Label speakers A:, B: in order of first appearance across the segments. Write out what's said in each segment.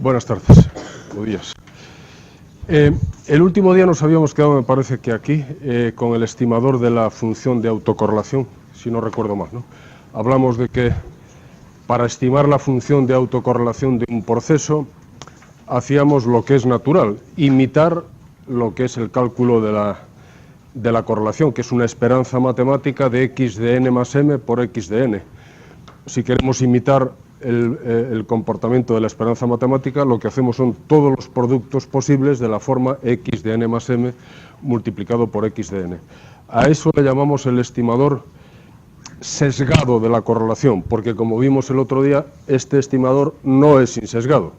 A: Buenas tardes, o días. El último día nos habíamos quedado, me parece que aquí, con el estimador de la función de autocorrelación, si no recuerdo mal, ¿no? Hablamos de que para estimar la función de autocorrelación de un proceso, hacíamos lo que es natural, imitar lo que es el cálculo de la correlación, que es una esperanza matemática de x de n más m por x de n. Si queremos imitar el comportamiento de la esperanza matemática, lo que hacemos son todos los productos posibles de la forma x de n más m multiplicado por x de n. A eso le llamamos el estimador sesgado de la correlación, porque como vimos el otro día, este estimador no es insesgado.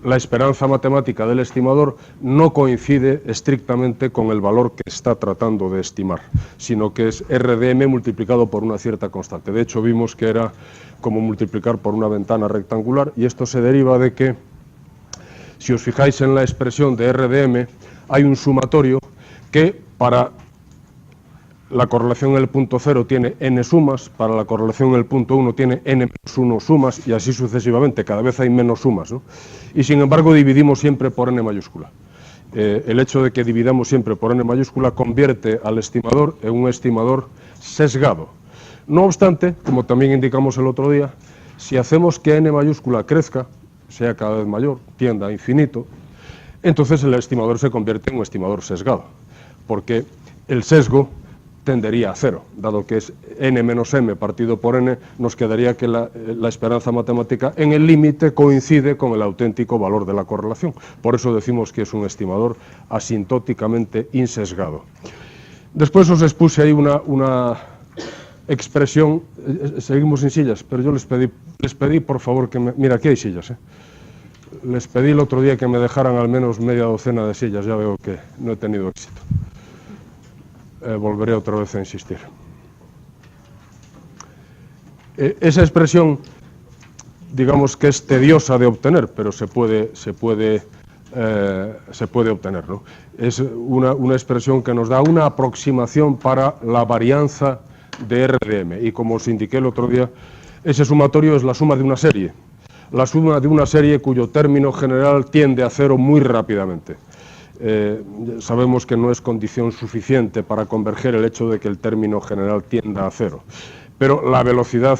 A: La esperanza matemática del estimador no coincide estrictamente con el valor que está tratando de estimar, sino que es RDM multiplicado por una cierta constante. De hecho, vimos que era como multiplicar por una ventana rectangular, y esto se deriva de que, si os fijáis en la expresión de RDM, hay un sumatorio que para la correlación en el punto 0 tiene n sumas, para la correlación en el punto 1 tiene n-1 sumas, y así sucesivamente, cada vez hay menos sumas, ¿no? Y sin embargo dividimos siempre por n mayúscula. El hecho de que dividamos siempre por n mayúscula convierte al estimador en un estimador sesgado. No obstante, como también indicamos el otro día, si hacemos que n mayúscula crezca, sea cada vez mayor, tienda a infinito, entonces el estimador se convierte en un estimador sesgado, porque el sesgo tendería a cero, dado que es n menos m partido por n, nos quedaría que la esperanza matemática en el límite coincide con el auténtico valor de la correlación. Por eso decimos que es un estimador asintóticamente insesgado. Después os expuse ahí una expresión, seguimos sin sillas, pero yo les pedí por favor que mira, aquí hay sillas, Les pedí el otro día que me dejaran al menos media docena de sillas, ya veo que no he tenido éxito. Volveré otra vez a insistir. Esa expresión, digamos que es tediosa de obtener, pero se puede obtener, ¿no? Es una expresión que nos da una aproximación para la varianza de RDM, y como os indiqué el otro día, ese sumatorio es la suma de una serie. La suma de una serie cuyo término general tiende a cero muy rápidamente. Sabemos que no es condición suficiente para converger el hecho de que el término general tienda a cero, pero la velocidad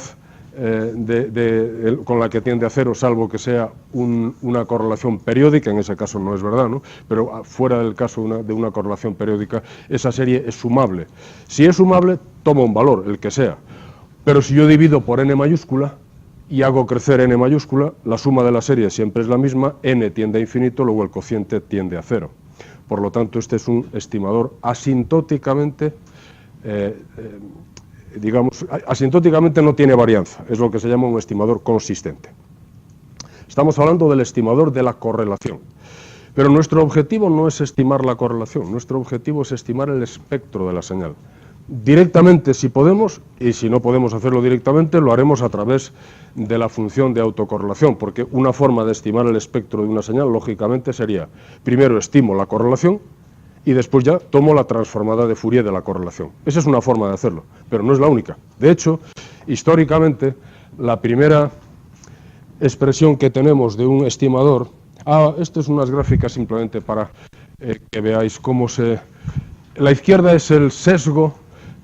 A: con la que tiende a cero, salvo que sea una correlación periódica, en ese caso no es verdad, ¿no? Pero fuera del caso de una correlación periódica, esa serie es sumable. Si es sumable, toma un valor, el que sea, pero si yo divido por n mayúscula y hago crecer n mayúscula, la suma de la serie siempre es la misma, n tiende a infinito, luego el cociente tiende a cero. Por lo tanto, este es un estimador asintóticamente, digamos, asintóticamente no tiene varianza, es lo que se llama un estimador consistente. Estamos hablando del estimador de la correlación, pero nuestro objetivo no es estimar la correlación, nuestro objetivo es estimar el espectro de la señal. Directamente si podemos, y si no podemos hacerlo directamente, lo haremos a través de la función de autocorrelación, porque una forma de estimar el espectro de una señal, lógicamente, sería, primero estimo la correlación, y después ya tomo la transformada de Fourier de la correlación. Esa es una forma de hacerlo, pero no es la única. De hecho, históricamente, la primera expresión que tenemos de un estimador... esto es unas gráficas simplemente para que veáis cómo se... La izquierda es el sesgo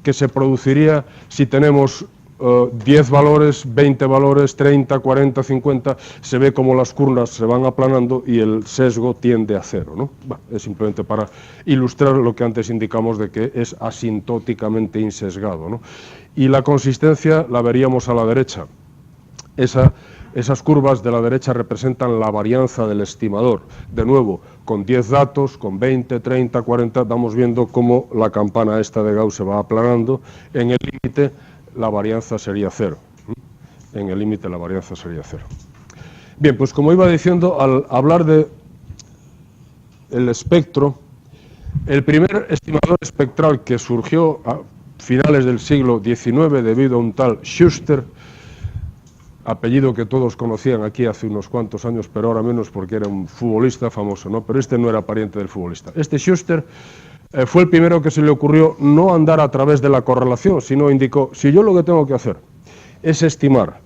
A: que se produciría si tenemos 10 valores, 20 valores, 30, 40, 50, se ve como las curvas se van aplanando y el sesgo tiende a cero, ¿no? Bueno, es simplemente para ilustrar lo que antes indicamos de que es asintóticamente insesgado, ¿no? Y la consistencia la veríamos a la derecha. Esas curvas de la derecha representan la varianza del estimador. De nuevo, con 10 datos, con 20, 30, 40, vamos viendo cómo la campana esta de Gauss se va aplanando. En el límite la varianza sería cero. En el límite la varianza sería cero. Bien, pues como iba diciendo, al hablar de el espectro, el primer estimador espectral que surgió a finales del siglo XIX debido a un tal Schuster, apellido que todos conocían aquí hace unos cuantos años, pero ahora menos porque era un futbolista famoso, ¿no? Pero este no era pariente del futbolista. Este Schuster fue el primero que se le ocurrió no andar a través de la correlación, sino indicó, si yo lo que tengo que hacer es estimar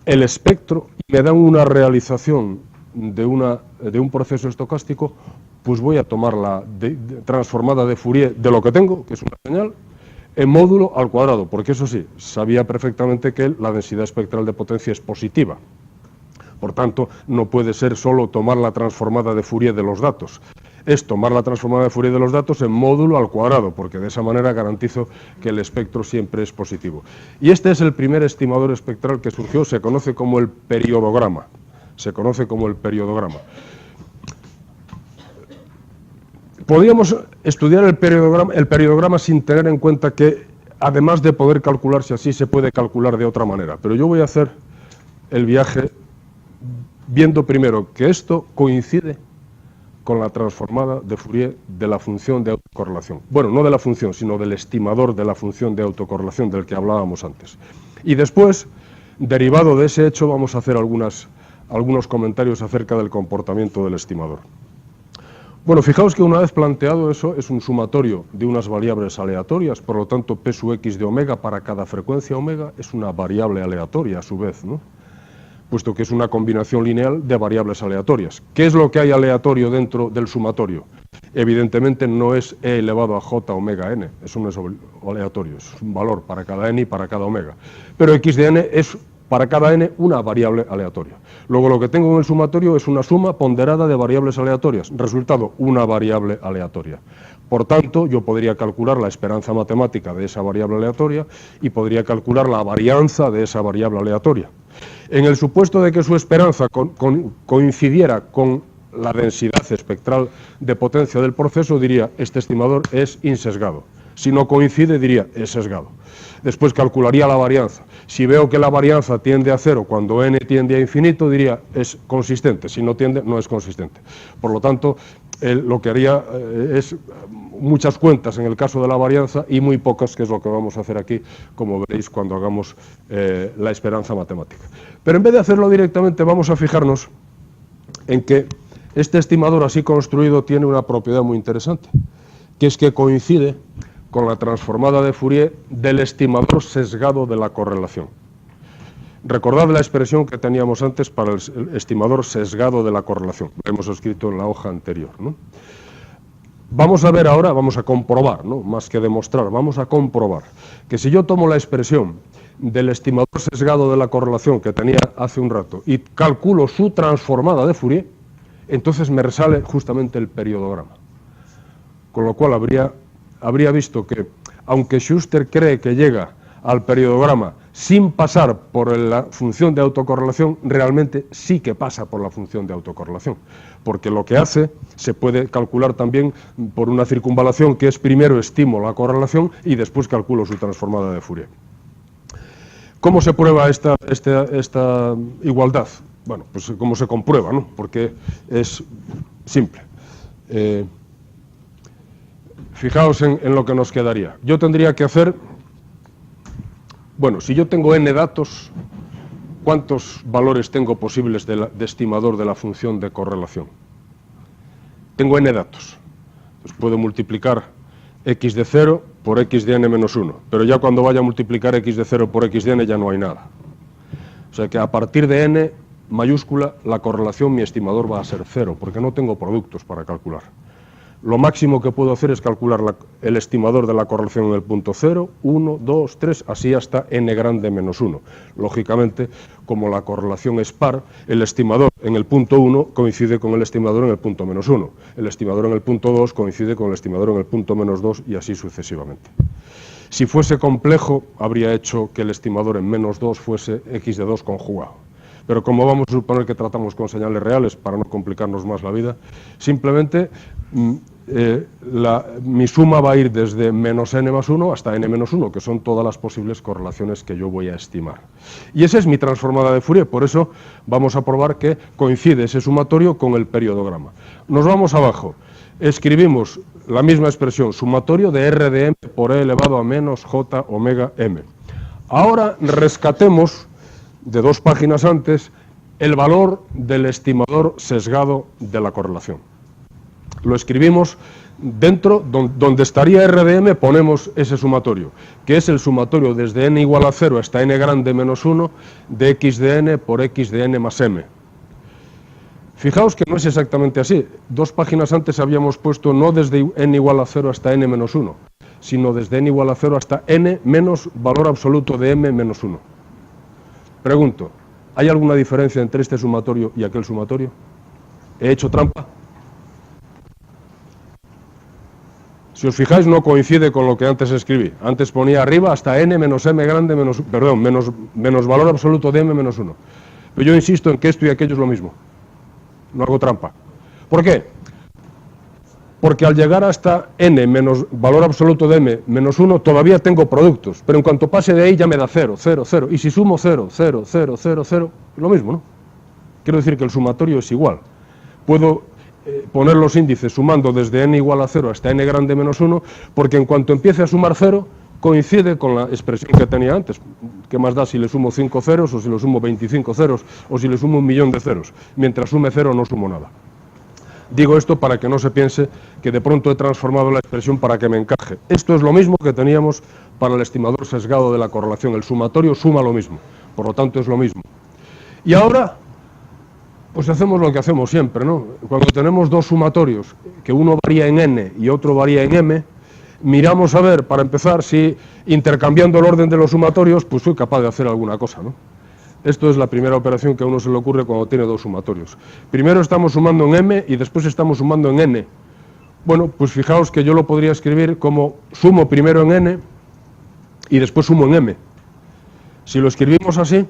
A: el espectro y me dan una realización de un proceso estocástico, pues voy a tomar la transformada de Fourier de lo que tengo, que es una señal, en módulo al cuadrado, porque eso sí, sabía perfectamente que la densidad espectral de potencia es positiva. Por tanto, no puede ser solo tomar la transformada de Fourier de los datos, es tomar la transformada de Fourier de los datos en módulo al cuadrado, porque de esa manera garantizo que el espectro siempre es positivo. Y este es el primer estimador espectral que surgió, se conoce como el periodograma. Podríamos estudiar el periodograma sin tener en cuenta que, además de poder calcularse así, se puede calcular de otra manera. Pero yo voy a hacer el viaje viendo primero que esto coincide con la transformada de Fourier de la función de autocorrelación. Bueno, no de la función, sino del estimador de la función de autocorrelación del que hablábamos antes. Y después, derivado de ese hecho, vamos a hacer algunos comentarios acerca del comportamiento del estimador. Bueno, fijaos que una vez planteado eso, es un sumatorio de unas variables aleatorias, por lo tanto, P sub x de omega para cada frecuencia omega es una variable aleatoria a su vez, ¿no? Puesto que es una combinación lineal de variables aleatorias. ¿Qué es lo que hay aleatorio dentro del sumatorio? Evidentemente no es e elevado a j omega n, eso no es aleatorio, es un valor para cada n y para cada omega. Pero x de n es para cada n una variable aleatoria. Luego lo que tengo en el sumatorio es una suma ponderada de variables aleatorias, resultado una variable aleatoria. Por tanto, yo podría calcular la esperanza matemática de esa variable aleatoria y podría calcular la varianza de esa variable aleatoria. En el supuesto de que su esperanza coincidiera con la densidad espectral de potencia del proceso, diría, este estimador es insesgado. Si no coincide, diría, es sesgado. Después calcularía la varianza. Si veo que la varianza tiende a cero cuando n tiende a infinito, diría, es consistente. Si no tiende, no es consistente. Por lo tanto, lo que haría es muchas cuentas en el caso de la varianza y muy pocas, que es lo que vamos a hacer aquí, como veréis cuando hagamos la esperanza matemática. Pero en vez de hacerlo directamente, vamos a fijarnos en que este estimador así construido tiene una propiedad muy interesante, que es que coincide con la transformada de Fourier del estimador sesgado de la correlación. Recordad la expresión que teníamos antes para el estimador sesgado de la correlación. Lo hemos escrito en la hoja anterior, ¿no? Vamos a ver ahora, vamos a comprobar, ¿no? Más que demostrar, vamos a comprobar que si yo tomo la expresión del estimador sesgado de la correlación que tenía hace un rato y calculo su transformada de Fourier, entonces me resale justamente el periodograma. Con lo cual habría visto que, aunque Schuster cree que llega al periodograma sin pasar por la función de autocorrelación, realmente sí que pasa por la función de autocorrelación, porque lo que hace se puede calcular también por una circunvalación, que es primero estimo la correlación y después calculo su transformada de Fourier. ¿Cómo se prueba esta igualdad? Bueno, pues cómo se comprueba, ¿no? Porque es simple. Fijaos en lo que nos quedaría. Yo tendría que hacer, bueno, si yo tengo n datos, ¿cuántos valores tengo posibles de estimador de la función de correlación? Tengo n datos. Pues puedo multiplicar x de 0 por x de n menos 1, pero ya cuando vaya a multiplicar x de 0 por x de n ya no hay nada. O sea que a partir de n mayúscula, la correlación, mi estimador va a ser 0, porque no tengo productos para calcular. Lo máximo que puedo hacer es calcular el estimador de la correlación en el punto 0, 1, 2, 3, así hasta n grande menos 1. Lógicamente, como la correlación es par, el estimador en el punto 1 coincide con el estimador en el punto menos 1. El estimador en el punto 2 coincide con el estimador en el punto menos 2 y así sucesivamente. Si fuese complejo, habría hecho que el estimador en menos 2 fuese x de 2 conjugado. Pero como vamos a suponer que tratamos con señales reales para no complicarnos más la vida, simplemente mi suma va a ir desde menos n más 1 hasta n menos 1, que son todas las posibles correlaciones que yo voy a estimar. Y esa es mi transformada de Fourier, por eso vamos a probar que coincide ese sumatorio con el periodograma. Nos vamos abajo, escribimos la misma expresión, sumatorio de r de m por e elevado a menos j omega m. Ahora rescatemos de 2 páginas antes el valor del estimador sesgado de la correlación. Lo escribimos dentro, donde estaría r de m, ponemos ese sumatorio, que es el sumatorio desde n igual a 0 hasta n grande menos 1 de x de n por x de n más m. Fijaos que no es exactamente así. 2 páginas antes habíamos puesto no desde n igual a 0 hasta n menos 1, sino desde n igual a 0 hasta n menos valor absoluto de m menos 1. Pregunto, ¿hay alguna diferencia entre este sumatorio y aquel sumatorio? ¿He hecho trampa? Si os fijáis, no coincide con lo que antes escribí. Antes ponía arriba hasta n menos m grande menos, perdón, menos valor absoluto de m menos 1. Pero yo insisto en que esto y aquello es lo mismo. No hago trampa. ¿Por qué? Porque al llegar hasta n menos valor absoluto de m menos 1, todavía tengo productos. Pero en cuanto pase de ahí ya me da 0, 0, 0. Y si sumo 0, 0, 0, 0, 0, lo mismo, ¿no? Quiero decir que el sumatorio es igual. Puedo poner los índices sumando desde n igual a 0 hasta n grande menos 1, porque en cuanto empiece a sumar 0, coincide con la expresión que tenía antes. ¿Qué más da si le sumo 5 ceros, o si le sumo 25 ceros, o si le sumo 1.000.000 de ceros? Mientras sume 0 no sumo nada. Digo esto para que no se piense que de pronto he transformado la expresión para que me encaje. Esto es lo mismo que teníamos para el estimador sesgado de la correlación. El sumatorio suma lo mismo, por lo tanto es lo mismo. Y ahora, pues hacemos lo que hacemos siempre, ¿no? Cuando tenemos 2 sumatorios, que uno varía en n y otro varía en m, miramos a ver, para empezar, si intercambiando el orden de los sumatorios, pues soy capaz de hacer alguna cosa, ¿no? Esto es la primera operación que a uno se le ocurre cuando tiene 2 sumatorios. Primero estamos sumando en m y después estamos sumando en n. Bueno, pues fijaos que yo lo podría escribir como sumo primero en n y después sumo en m. Si lo escribimos así,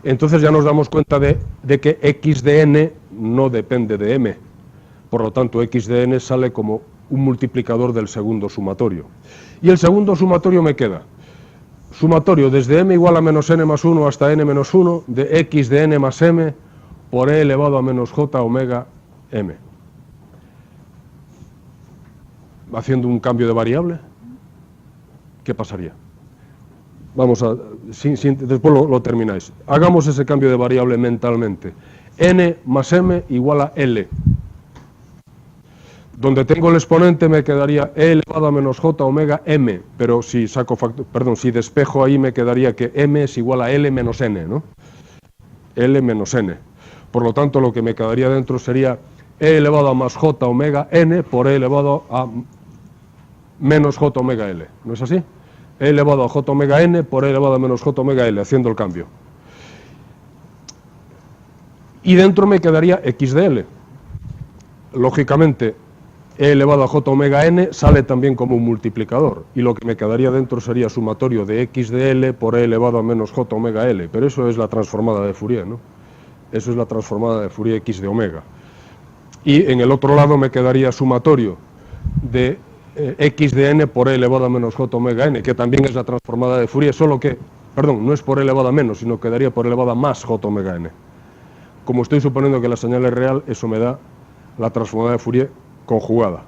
A: entonces ya nos damos cuenta de que x de n no depende de m. Por lo tanto, x de n sale como un multiplicador del segundo sumatorio. Y el segundo sumatorio me queda sumatorio desde m igual a menos n más 1 hasta n menos 1 de x de n más m por e elevado a menos j omega m. Haciendo un cambio de variable, ¿qué pasaría? Vamos a, después lo termináis. Hagamos ese cambio de variable mentalmente. N más m igual a L. Donde tengo el exponente me quedaría e elevado a menos j omega m, pero si si despejo ahí me quedaría que m es igual a L menos n, ¿no? L menos n. Por lo tanto, lo que me quedaría dentro sería e elevado a más j omega n por e elevado a menos j omega L. ¿No es así? E elevado a j omega n por e elevado a menos j omega L, haciendo el cambio. Y dentro me quedaría x de L. Lógicamente, e elevado a j omega n sale también como un multiplicador, y lo que me quedaría dentro sería sumatorio de x de L por e elevado a menos j omega L, pero eso es la transformada de Fourier, ¿no? Eso es la transformada de Fourier x de omega. Y en el otro lado me quedaría sumatorio de x de n por e elevado a menos j omega n, que también es la transformada de Fourier, solo que, perdón, no es por e elevado a menos, sino quedaría por e elevado a más j omega n. Como estoy suponiendo que la señal es real, eso me da la transformada de Fourier conjugada.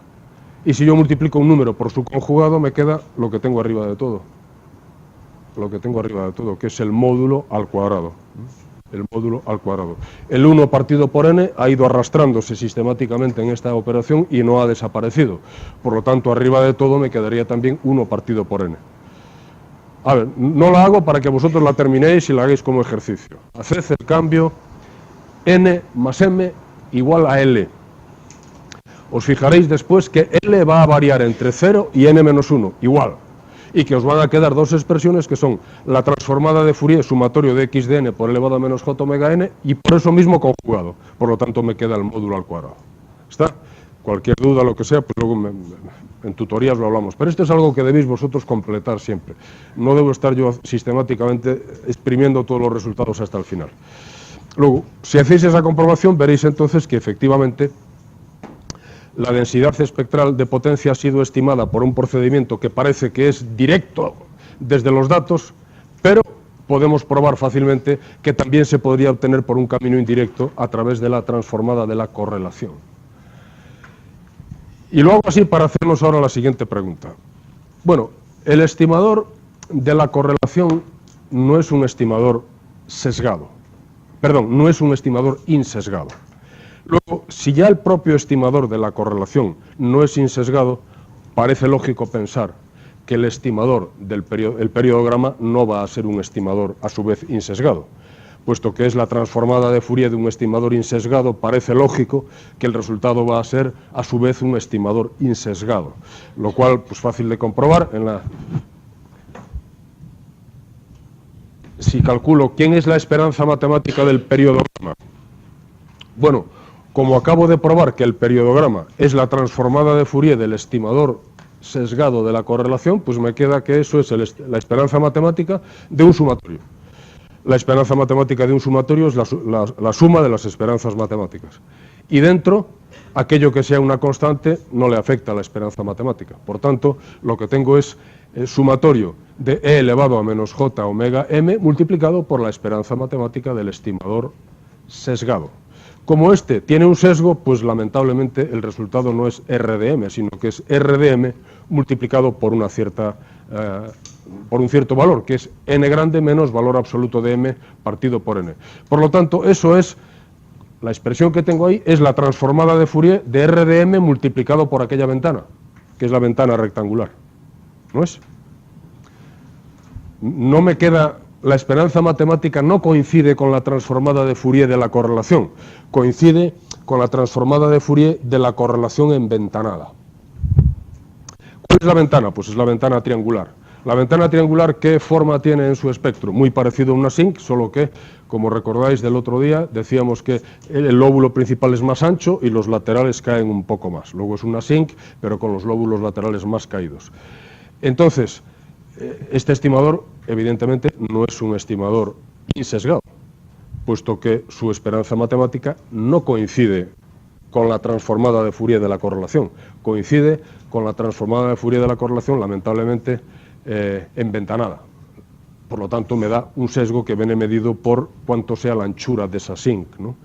A: Y si yo multiplico un número por su conjugado, me queda lo que tengo arriba de todo. Lo que tengo arriba de todo, que es el módulo al cuadrado. El módulo al cuadrado. El 1 partido por n ha ido arrastrándose sistemáticamente en esta operación y no ha desaparecido. Por lo tanto, arriba de todo me quedaría también 1 partido por n. A ver, no la hago para que vosotros la terminéis y la hagáis como ejercicio. Haced el cambio n más m igual a L. Os fijaréis después que L va a variar entre 0 y n menos 1, igual. Y que os van a quedar 2 expresiones que son la transformada de Fourier sumatorio de x de n por elevado a menos j omega n y por eso mismo conjugado. Por lo tanto me queda el módulo al cuadrado. ¿Está? Cualquier duda, lo que sea, pues luego en tutorías lo hablamos. Pero esto es algo que debéis vosotros completar siempre. No debo estar yo sistemáticamente exprimiendo todos los resultados hasta el final. Luego, si hacéis esa comprobación, veréis entonces que efectivamente la densidad espectral de potencia ha sido estimada por un procedimiento que parece que es directo desde los datos, pero podemos probar fácilmente que también se podría obtener por un camino indirecto a través de la transformada de la correlación. Y lo hago así para hacernos ahora la siguiente pregunta. Bueno, el estimador de la correlación no es un estimador sesgado. Perdón, no es un estimador insesgado. Luego, si ya el propio estimador de la correlación no es insesgado, parece lógico pensar que el estimador del periodograma no va a ser un estimador a su vez insesgado. puesto que es la transformada de Fourier de un estimador insesgado, parece lógico que el resultado va a ser, a su vez, un estimador insesgado, lo cual, pues fácil de comprobar. Si calculo quién es la esperanza matemática del periodograma, bueno, como acabo de probar que el periodograma es la transformada de Fourier del estimador sesgado de la correlación, pues me queda que eso es la esperanza matemática de un sumatorio. La esperanza matemática de un sumatorio es la suma de las esperanzas matemáticas. Y dentro, aquello que sea una constante no le afecta a la esperanza matemática. Por tanto, lo que tengo es el sumatorio de e elevado a menos j omega m multiplicado por la esperanza matemática del estimador sesgado. Como este tiene un sesgo, pues lamentablemente el resultado no es R de m, sino que es R de m multiplicado por una cierta... por un cierto valor, que es n grande menos valor absoluto de m partido por n. Por lo tanto, eso es, la expresión que tengo ahí, es la transformada de Fourier de R de m multiplicado por aquella ventana, que es la ventana rectangular. ¿No es? No me queda, la esperanza matemática no coincide con la transformada de Fourier de la correlación, coincide con la transformada de Fourier de la correlación enventanada. ¿Cuál es la ventana? Pues es la ventana triangular. La ventana triangular, ¿qué forma tiene en su espectro? Muy parecido a una zinc, solo que, como recordáis del otro día, decíamos que el lóbulo principal es más ancho y los laterales caen un poco más. Luego es una zinc, pero con los lóbulos laterales más caídos. Entonces, este estimador, evidentemente, no es un estimador insesgado, puesto que su esperanza matemática no coincide con la transformada de Fourier de la correlación, coincide con la transformada de Fourier de la correlación, lamentablemente, enventanada. Por lo tanto, me da un sesgo que viene medido por cuánto sea la anchura de esa zinc, ¿no?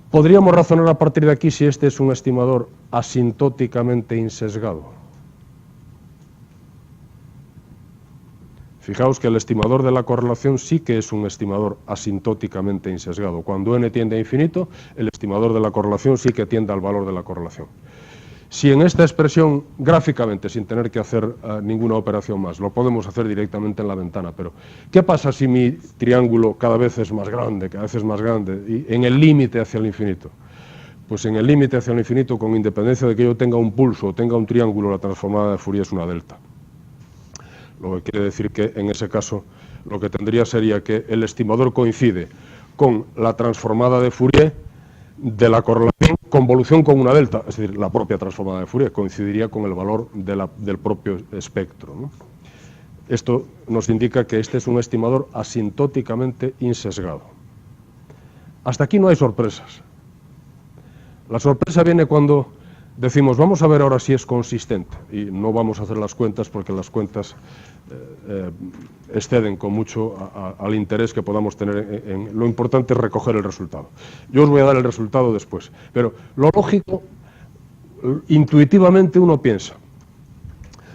A: Podríamos razonar a partir de aquí si este es un estimador asintóticamente insesgado. Fijaos que el estimador de la correlación sí que es un estimador asintóticamente insesgado. Cuando n tiende a infinito, el estimador de la correlación sí que tiende al valor de la correlación. Si en esta expresión, gráficamente, sin tener que hacer ninguna operación más, lo podemos hacer directamente en la ventana, pero ¿qué pasa si mi triángulo cada vez es más grande, y en el límite hacia el infinito? Pues en el límite hacia el infinito, con independencia de que yo tenga un pulso o tenga un triángulo, la transformada de Fourier es una delta. Lo que quiere decir que, en ese caso, lo que tendría sería que el estimador coincide con la transformada de Fourier de la correlación, convolución con una delta, es decir, la propia transformada de Fourier coincidiría con el valor del propio espectro, ¿no? Esto nos indica que este es un estimador asintóticamente insesgado. Hasta aquí no hay sorpresas. La sorpresa viene cuando decimos, vamos a ver ahora si es consistente, y no vamos a hacer las cuentas porque las cuentas exceden con mucho al interés que podamos tener lo importante es recoger el resultado. Yo os voy a dar el resultado después, pero lo lógico, intuitivamente uno piensa,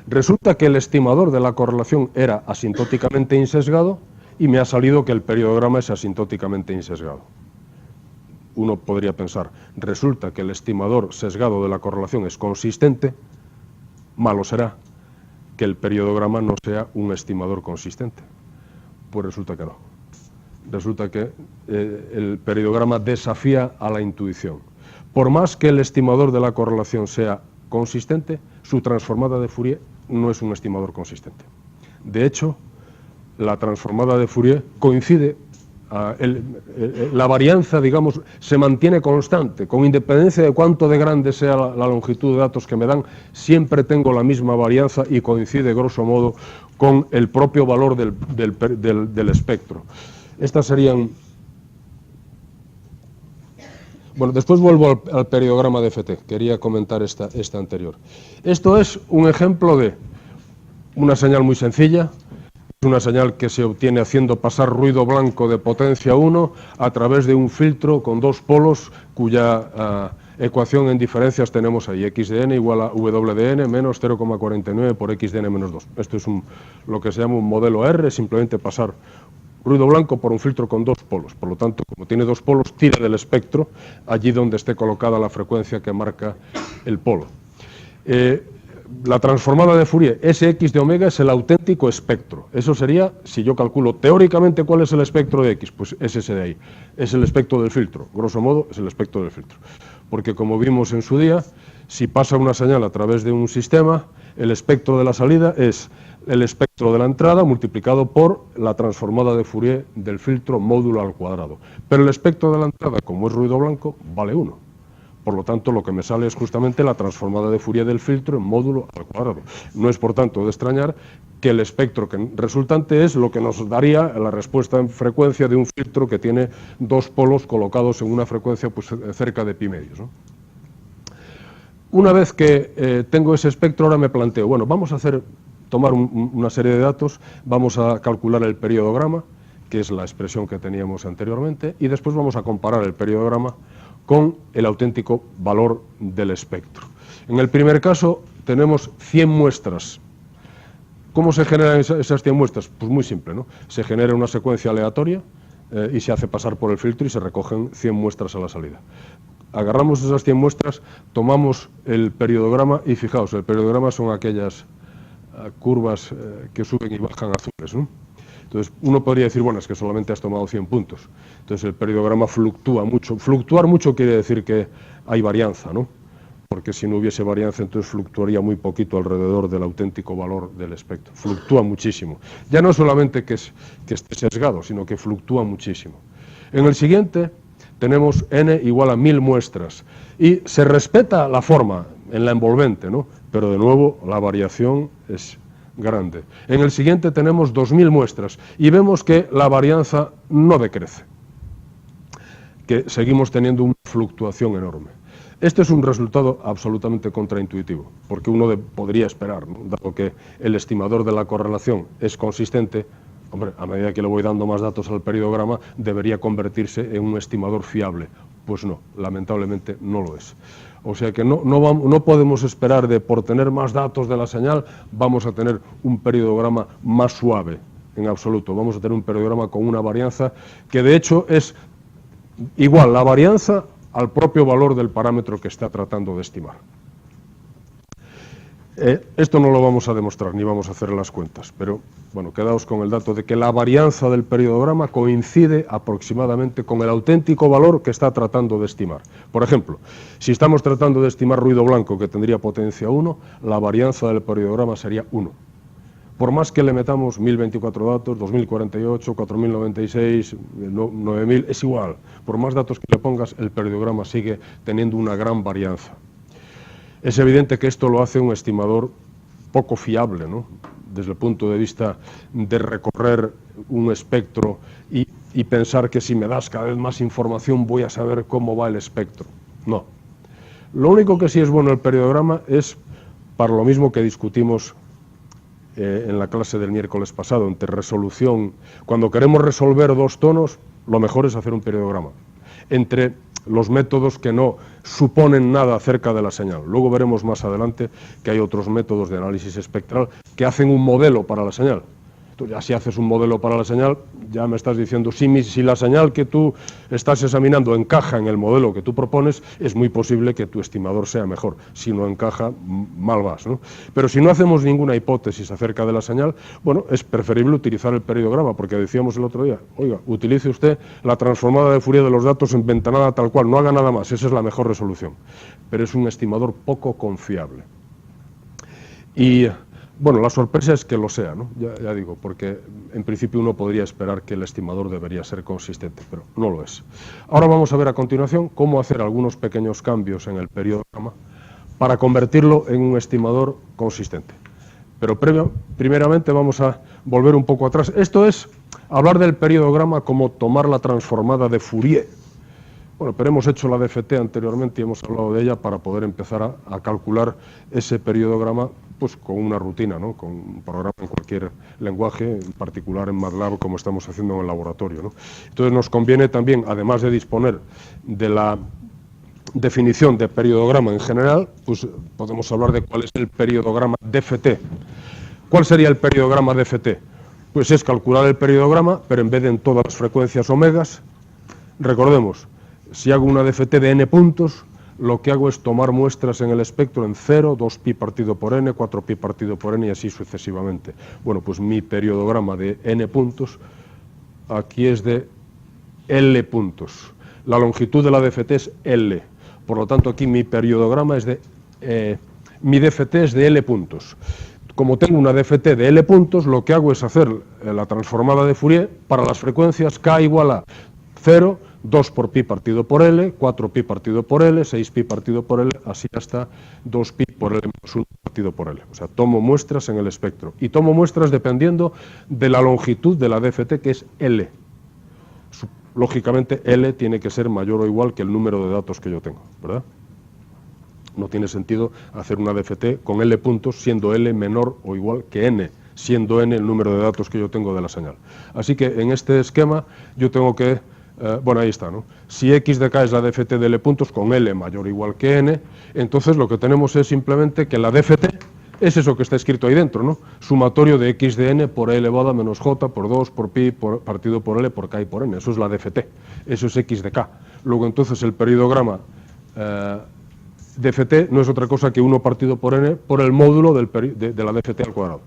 A: resulta que el estimador de la correlación era asintóticamente insesgado y me ha salido que el periodograma es asintóticamente insesgado. Uno podría pensar, resulta que el estimador sesgado de la correlación es consistente, malo será que el periodograma no sea un estimador consistente. Pues resulta que no. Resulta que el periodograma desafía a la intuición. Por más que el estimador de la correlación sea consistente, su transformada de Fourier no es un estimador consistente. De hecho, la transformada de Fourier coincide, la varianza, digamos, se mantiene constante, con independencia de cuánto de grande sea la longitud de datos que me dan, siempre tengo la misma varianza y coincide, grosso modo, con el propio valor del espectro. Estas serían... Bueno, después vuelvo al periodograma de FT, quería comentar esta anterior. Esto es un ejemplo de una señal muy sencilla. Es una señal que se obtiene haciendo pasar ruido blanco de potencia 1 a través de un filtro con dos polos cuya ecuación en diferencias tenemos ahí, x de n igual a w de n menos 0,49 por x de n menos 2. Esto es lo que se llama un modelo R, simplemente pasar ruido blanco por un filtro con dos polos. Por lo tanto, como tiene dos polos, tira del espectro allí donde esté colocada la frecuencia que marca el polo. la transformada de Fourier, Sx de omega, es el auténtico espectro. Eso sería, si yo calculo teóricamente cuál es el espectro de X, pues es ese de ahí. Es el espectro del filtro, grosso modo es el espectro del filtro. Porque como vimos en su día, si pasa una señal a través de un sistema, el espectro de la salida es el espectro de la entrada multiplicado por la transformada de Fourier del filtro módulo al cuadrado. Pero el espectro de la entrada, como es ruido blanco, vale 1. Por lo tanto, lo que me sale es justamente la transformada de Fourier del filtro en módulo al cuadrado. No es, por tanto, de extrañar que el espectro resultante es lo que nos daría la respuesta en frecuencia de un filtro que tiene dos polos colocados en una frecuencia pues, cerca de pi medios, ¿no? Una vez que tengo ese espectro, ahora me planteo, bueno, vamos a tomar una serie de datos, vamos a calcular el periodograma, que es la expresión que teníamos anteriormente, y después vamos a comparar el periodograma con el auténtico valor del espectro. En el primer caso tenemos 100 muestras. ¿Cómo se generan esas 100 muestras? Pues muy simple, ¿no? Se genera una secuencia aleatoria y se hace pasar por el filtro y se recogen 100 muestras a la salida. Agarramos esas 100 muestras, tomamos el periodograma y fijaos, el periodograma son aquellas curvas que suben y bajan azules, ¿no? Entonces, uno podría decir, bueno, es que solamente has tomado 100 puntos. Entonces, el periodograma fluctúa mucho. Fluctuar mucho quiere decir que hay varianza, ¿no? Porque si no hubiese varianza, entonces fluctuaría muy poquito alrededor del auténtico valor del espectro. Fluctúa muchísimo. Ya no solamente que esté sesgado, sino que fluctúa muchísimo. En el siguiente tenemos n igual a 1000 muestras. Y se respeta la forma en la envolvente, ¿no? Pero de nuevo, la variación es grande. En el siguiente tenemos 2000 muestras y vemos que la varianza no decrece, que seguimos teniendo una fluctuación enorme. Este es un resultado absolutamente contraintuitivo, porque uno podría esperar, ¿no? Dado que el estimador de la correlación es consistente, hombre, a medida que le voy dando más datos al periodograma, debería convertirse en un estimador fiable. Pues no, lamentablemente no lo es. O sea que no podemos esperar de, por tener más datos de la señal, vamos a tener un periodograma más suave, en absoluto. Vamos a tener un periodograma con una varianza que de hecho es igual la varianza al propio valor del parámetro que está tratando de estimar. Esto no lo vamos a demostrar, ni vamos a hacer las cuentas, pero bueno, quedaos con el dato de que la varianza del periodograma coincide aproximadamente con el auténtico valor que está tratando de estimar. Por ejemplo, si estamos tratando de estimar ruido blanco que tendría potencia 1, la varianza del periodograma sería 1. Por más que le metamos 1024 datos, 2048, 4096, 9000, es igual. Por más datos que le pongas, el periodograma sigue teniendo una gran varianza. Es evidente que esto lo hace un estimador poco fiable, ¿no? Desde el punto de vista de recorrer un espectro y pensar que si me das cada vez más información voy a saber cómo va el espectro. No. Lo único que sí es bueno el periodograma es para lo mismo que discutimos en la clase del miércoles pasado, entre resolución. Cuando queremos resolver dos tonos, lo mejor es hacer un periodograma. Entre los métodos que no suponen nada acerca de la señal. Luego veremos más adelante que hay otros métodos de análisis espectral que hacen un modelo para la señal. Tú ya si haces un modelo para la señal, ya me estás diciendo, si la señal que tú estás examinando encaja en el modelo que tú propones, es muy posible que tu estimador sea mejor. Si no encaja, mal vas, ¿no? Pero si no hacemos ninguna hipótesis acerca de la señal, bueno, es preferible utilizar el periodograma, porque decíamos el otro día, oiga, utilice usted la transformada de Fourier de los datos en ventanada tal cual, no haga nada más, esa es la mejor resolución. Pero es un estimador poco confiable. Y bueno, la sorpresa es que lo sea, ¿no? Ya digo, porque en principio uno podría esperar que el estimador debería ser consistente, pero no lo es. Ahora vamos a ver a continuación cómo hacer algunos pequeños cambios en el periodograma para convertirlo en un estimador consistente. Pero primeramente vamos a volver un poco atrás. Esto es hablar del periodograma como tomar la transformada de Fourier. Bueno, pero hemos hecho la DFT anteriormente y hemos hablado de ella para poder empezar a calcular ese periodograma pues con una rutina, ¿no? Con un programa en cualquier lenguaje, en particular en MATLAB, como estamos haciendo en el laboratorio, ¿no? Entonces nos conviene también, además de disponer de la definición de periodograma en general, pues podemos hablar de cuál es el periodograma DFT. ¿Cuál sería el periodograma DFT? Pues es calcular el periodograma, pero en vez de en todas las frecuencias omegas, recordemos, si hago una DFT de n puntos, lo que hago es tomar muestras en el espectro en 0, 2pi partido por n, 4pi partido por n y así sucesivamente. Bueno, pues mi periodograma de n puntos aquí es de L puntos. La longitud de la DFT es L. Por lo tanto, aquí mi periodograma es de... mi DFT es de L puntos. Como tengo una DFT de L puntos, lo que hago es hacer la transformada de Fourier para las frecuencias k igual a 0, 2 por pi partido por L, 4pi partido por L, 6pi partido por L, así hasta 2pi por L menos 1 partido por L. O sea, tomo muestras en el espectro. Y tomo muestras dependiendo de la longitud de la DFT, que es L. Lógicamente, L tiene que ser mayor o igual que el número de datos que yo tengo, ¿verdad? No tiene sentido hacer una DFT con L puntos siendo L menor o igual que N, siendo N el número de datos que yo tengo de la señal. Así que en este esquema yo tengo que, bueno, ahí está, ¿no? Si x de k es la DFT de L puntos con L mayor o igual que N, entonces lo que tenemos es simplemente que la DFT es eso que está escrito ahí dentro, ¿no? Sumatorio de x de n por e elevado a menos j por 2 por pi partido por L por k y por n. Eso es la DFT, eso es x de k. Luego entonces el periodograma DFT no es otra cosa que 1 partido por n por el módulo de la DFT al cuadrado,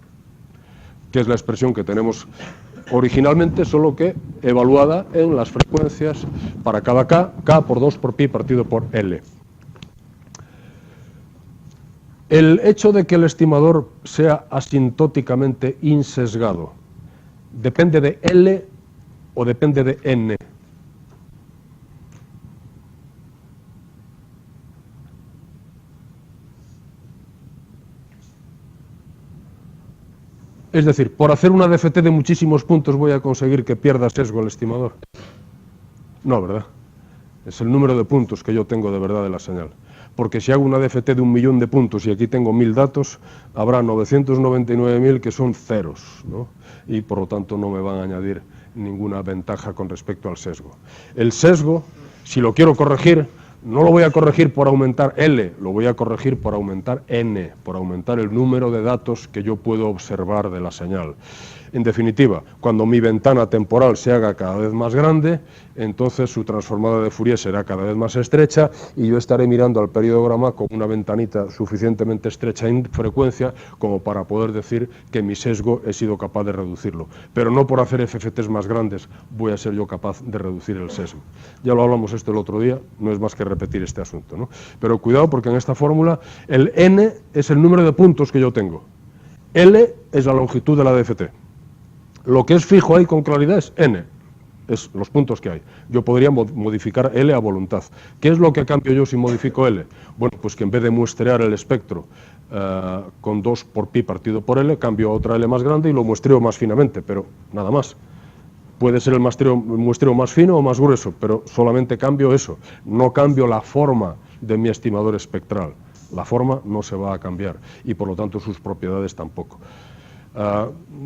A: que es la expresión que tenemos originalmente, solo que evaluada en las frecuencias para cada k por 2 por pi partido por L. El hecho de que el estimador sea asintóticamente insesgado, ¿depende de L o depende de N? Es decir, por hacer una DFT de muchísimos puntos voy a conseguir que pierda sesgo el estimador. No, ¿verdad? Es el número de puntos que yo tengo de verdad de la señal. Porque si hago una DFT de 1.000.000 de puntos y aquí tengo 1.000 datos, habrá 999.000 que son ceros, ¿no? Y por lo tanto no me van a añadir ninguna ventaja con respecto al sesgo. El sesgo, si lo quiero corregir, no lo voy a corregir por aumentar L, lo voy a corregir por aumentar N, por aumentar el número de datos que yo puedo observar de la señal. En definitiva, cuando mi ventana temporal se haga cada vez más grande, entonces su transformada de Fourier será cada vez más estrecha y yo estaré mirando al periodograma con una ventanita suficientemente estrecha en frecuencia como para poder decir que mi sesgo he sido capaz de reducirlo. Pero no por hacer FFTs más grandes voy a ser yo capaz de reducir el sesgo. Ya lo hablamos esto el otro día, no es más que repetir este asunto, ¿no? Pero cuidado porque en esta fórmula el N es el número de puntos que yo tengo. L es la longitud de la DFT. Lo que es fijo ahí con claridad es N, es los puntos que hay. Yo podría modificar L a voluntad. ¿Qué es lo que cambio yo si modifico L? Bueno, pues que en vez de muestrear el espectro con 2 por pi partido por L, cambio a otra L más grande y lo muestreo más finamente, pero nada más. Puede ser el muestreo más fino o más grueso, pero solamente cambio eso. No cambio la forma de mi estimador espectral. La forma no se va a cambiar y por lo tanto sus propiedades tampoco.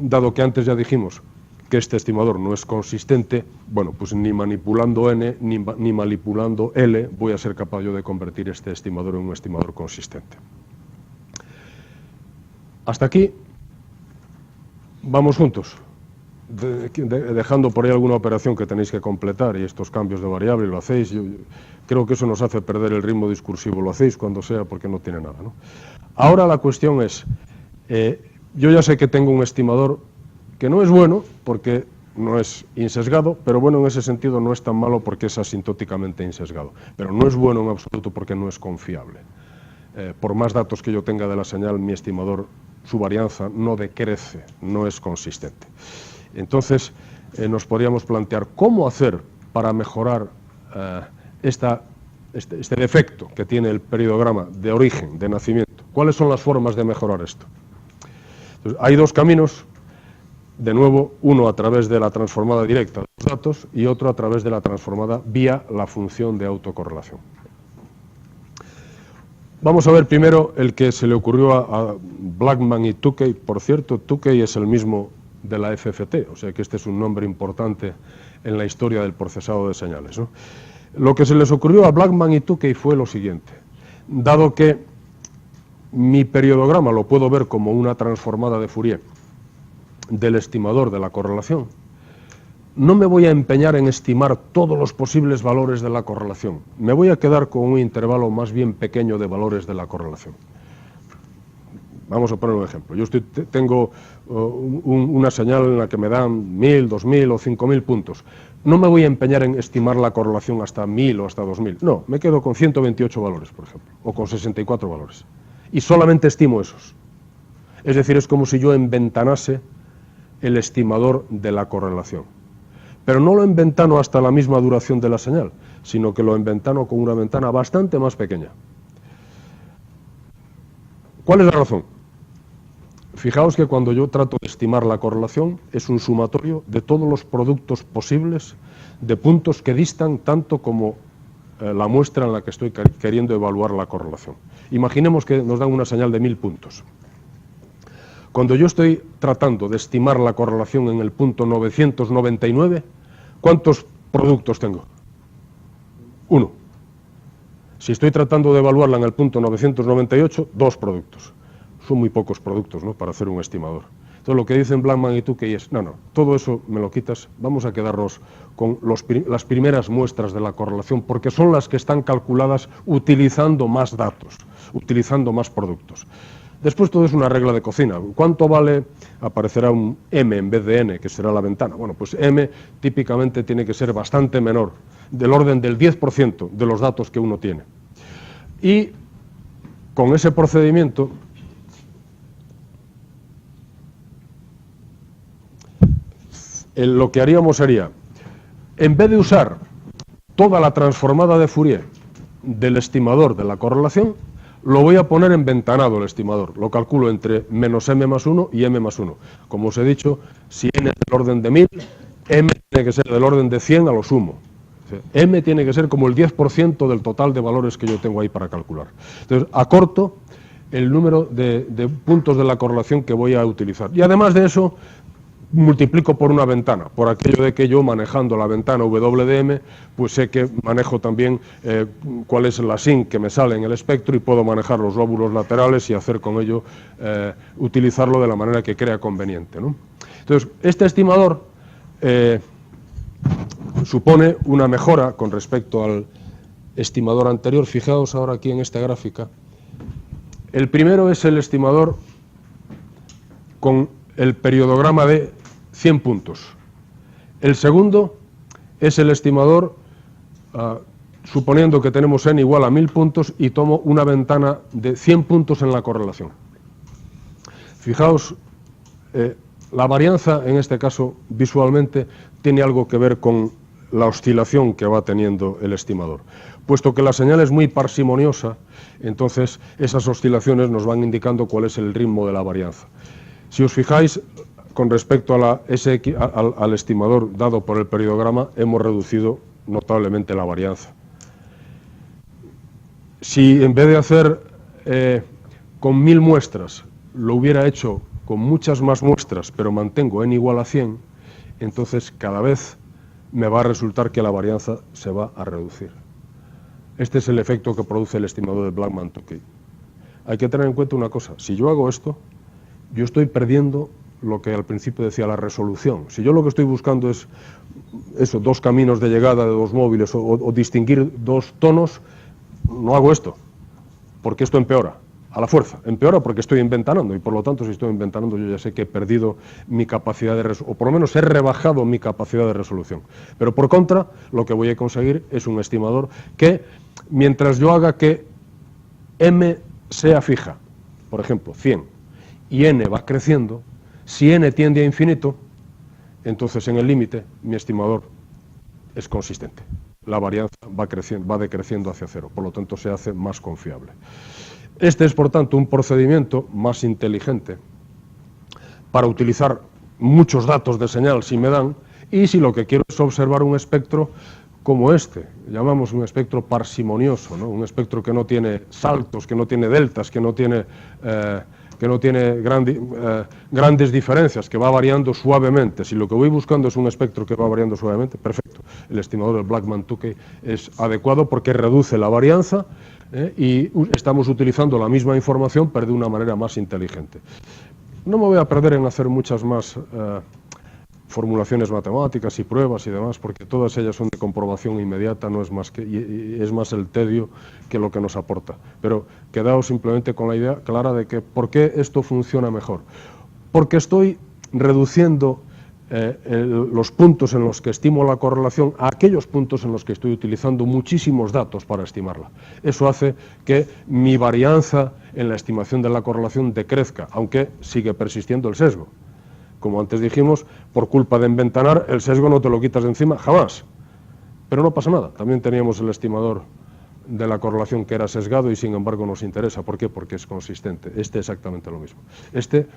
A: Dado que antes ya dijimos que este estimador no es consistente, bueno, pues ni manipulando N ni manipulando L voy a ser capaz yo de convertir este estimador en un estimador consistente. Hasta aquí vamos juntos, dejando por ahí alguna operación que tenéis que completar y estos cambios de variable lo hacéis. Yo creo que eso nos hace perder el ritmo discursivo, lo hacéis cuando sea porque no tiene nada, ¿no? Ahora la cuestión es... yo ya sé que tengo un estimador que no es bueno porque no es insesgado, pero bueno, en ese sentido no es tan malo porque es asintóticamente insesgado. Pero no es bueno en absoluto porque no es confiable. Por más datos que yo tenga de la señal, mi estimador, su varianza no decrece, no es consistente. Entonces, nos podríamos plantear cómo hacer para mejorar este defecto que tiene el periodograma de origen, de nacimiento. ¿Cuáles son las formas de mejorar esto? Entonces, hay dos caminos, de nuevo, uno a través de la transformada directa de los datos y otro a través de la transformada vía la función de autocorrelación. Vamos a ver primero el que se le ocurrió a Blackman y Tukey. Por cierto, Tukey es el mismo de la FFT, o sea que este es un nombre importante en la historia del procesado de señales, ¿no? Lo que se les ocurrió a Blackman y Tukey fue lo siguiente. Dado que mi periodograma lo puedo ver como una transformada de Fourier del estimador de la correlación, no me voy a empeñar en estimar todos los posibles valores de la correlación. Me voy a quedar con un intervalo más bien pequeño de valores de la correlación. Vamos a poner un ejemplo. Yo tengo una señal en la que me dan 1000, 2000 o 5000 puntos. No me voy a empeñar en estimar la correlación hasta 1000 o hasta 2000. No, me quedo con 128 valores, por ejemplo, o con 64 valores. Y solamente estimo esos. Es decir, es como si yo enventanase el estimador de la correlación. Pero no lo enventano hasta la misma duración de la señal, sino que lo enventano con una ventana bastante más pequeña. ¿Cuál es la razón? Fijaos que cuando yo trato de estimar la correlación es un sumatorio de todos los productos posibles de puntos que distan tanto como la muestra en la que estoy queriendo evaluar la correlación. Imaginemos que nos dan una señal de 1000 puntos. Cuando yo estoy tratando de estimar la correlación en el punto 999, ¿cuántos productos tengo? 1. Si estoy tratando de evaluarla en el punto 998, 2 productos. Son muy pocos productos, ¿no?, para hacer un estimador. Entonces lo que dicen Blackman y Tukey es, no, todo eso me lo quitas, vamos a quedarnos con las primeras muestras de la correlación, porque son las que están calculadas utilizando más datos, utilizando más productos. Después todo es una regla de cocina. ¿Cuánto vale? Aparecerá un M en vez de N, que será la ventana. Bueno, pues M típicamente tiene que ser bastante menor, del orden del 10% de los datos que uno tiene. Y con ese procedimiento lo que haríamos sería, en vez de usar toda la transformada de Fourier del estimador de la correlación, lo voy a poner en ventanado el estimador. Lo calculo entre menos m más 1 y m más 1. Como os he dicho, si n es del orden de 1000, m tiene que ser del orden de 100 a lo sumo. M tiene que ser como el 10% del total de valores que yo tengo ahí para calcular. Entonces, acorto el número de puntos de la correlación que voy a utilizar. Y además de eso, multiplico por una ventana, por aquello de que yo, manejando la ventana WDM, pues sé que manejo también cuál es la SIN que me sale en el espectro y puedo manejar los lóbulos laterales y hacer con ello, utilizarlo de la manera que crea conveniente, ¿no? Entonces, este estimador supone una mejora con respecto al estimador anterior. Fijaos ahora aquí en esta gráfica. El primero es el estimador con el periodograma de 100 puntos. El segundo es el estimador suponiendo que tenemos n igual a 1000 puntos y tomo una ventana de 100 puntos en la correlación. Fijaos, la varianza en este caso visualmente tiene algo que ver con la oscilación que va teniendo el estimador. Puesto que la señal es muy parsimoniosa, entonces esas oscilaciones nos van indicando cuál es el ritmo de la varianza. Si os fijáis, con respecto a al estimador dado por el periodograma, hemos reducido notablemente la varianza. Si en vez de hacer con 1000 muestras, lo hubiera hecho con muchas más muestras, pero mantengo n igual a 100, entonces cada vez me va a resultar que la varianza se va a reducir. Este es el efecto que produce el estimador de Blackman-Tukey. Hay que tener en cuenta una cosa, si yo hago esto, yo estoy perdiendo lo que al principio decía la resolución. Si yo lo que estoy buscando es eso, 2 caminos de llegada de 2 móviles o distinguir 2 tonos, no hago esto, porque esto empeora, a la fuerza. Empeora porque estoy inventanando y por lo tanto si estoy inventanando yo ya sé que he perdido mi capacidad de resolución, o por lo menos he rebajado mi capacidad de resolución. Pero por contra, lo que voy a conseguir es un estimador que, mientras yo haga que m sea fija, por ejemplo, 100, y n va creciendo, si n tiende a infinito, entonces en el límite mi estimador es consistente. La varianza va decreciendo hacia cero, por lo tanto se hace más confiable. Este es, por tanto, un procedimiento más inteligente para utilizar muchos datos de señal si me dan, y si lo que quiero es observar un espectro como este, llamamos un espectro parsimonioso, ¿no? Un espectro que no tiene saltos, que no tiene deltas, que no tiene grandes diferencias, que va variando suavemente. Si lo que voy buscando es un espectro que va variando suavemente, perfecto. El estimador del Blackman-Tukey es adecuado porque reduce la varianza y estamos utilizando la misma información, pero de una manera más inteligente. No me voy a perder en hacer muchas más formulaciones matemáticas y pruebas y demás, porque todas ellas son de comprobación inmediata, no es más que, y es más el tedio que lo que nos aporta. Pero quedaos simplemente con la idea clara de que ¿por qué esto funciona mejor? Porque estoy reduciendo los puntos en los que estimo la correlación a aquellos puntos en los que estoy utilizando muchísimos datos para estimarla. Eso hace que mi varianza en la estimación de la correlación decrezca, aunque sigue persistiendo el sesgo. Como antes dijimos, por culpa de enventanar, el sesgo no te lo quitas de encima jamás. Pero no pasa nada, también teníamos el estimador de la correlación que era sesgado y sin embargo nos interesa. ¿Por qué? Porque es consistente. Este exactamente lo mismo.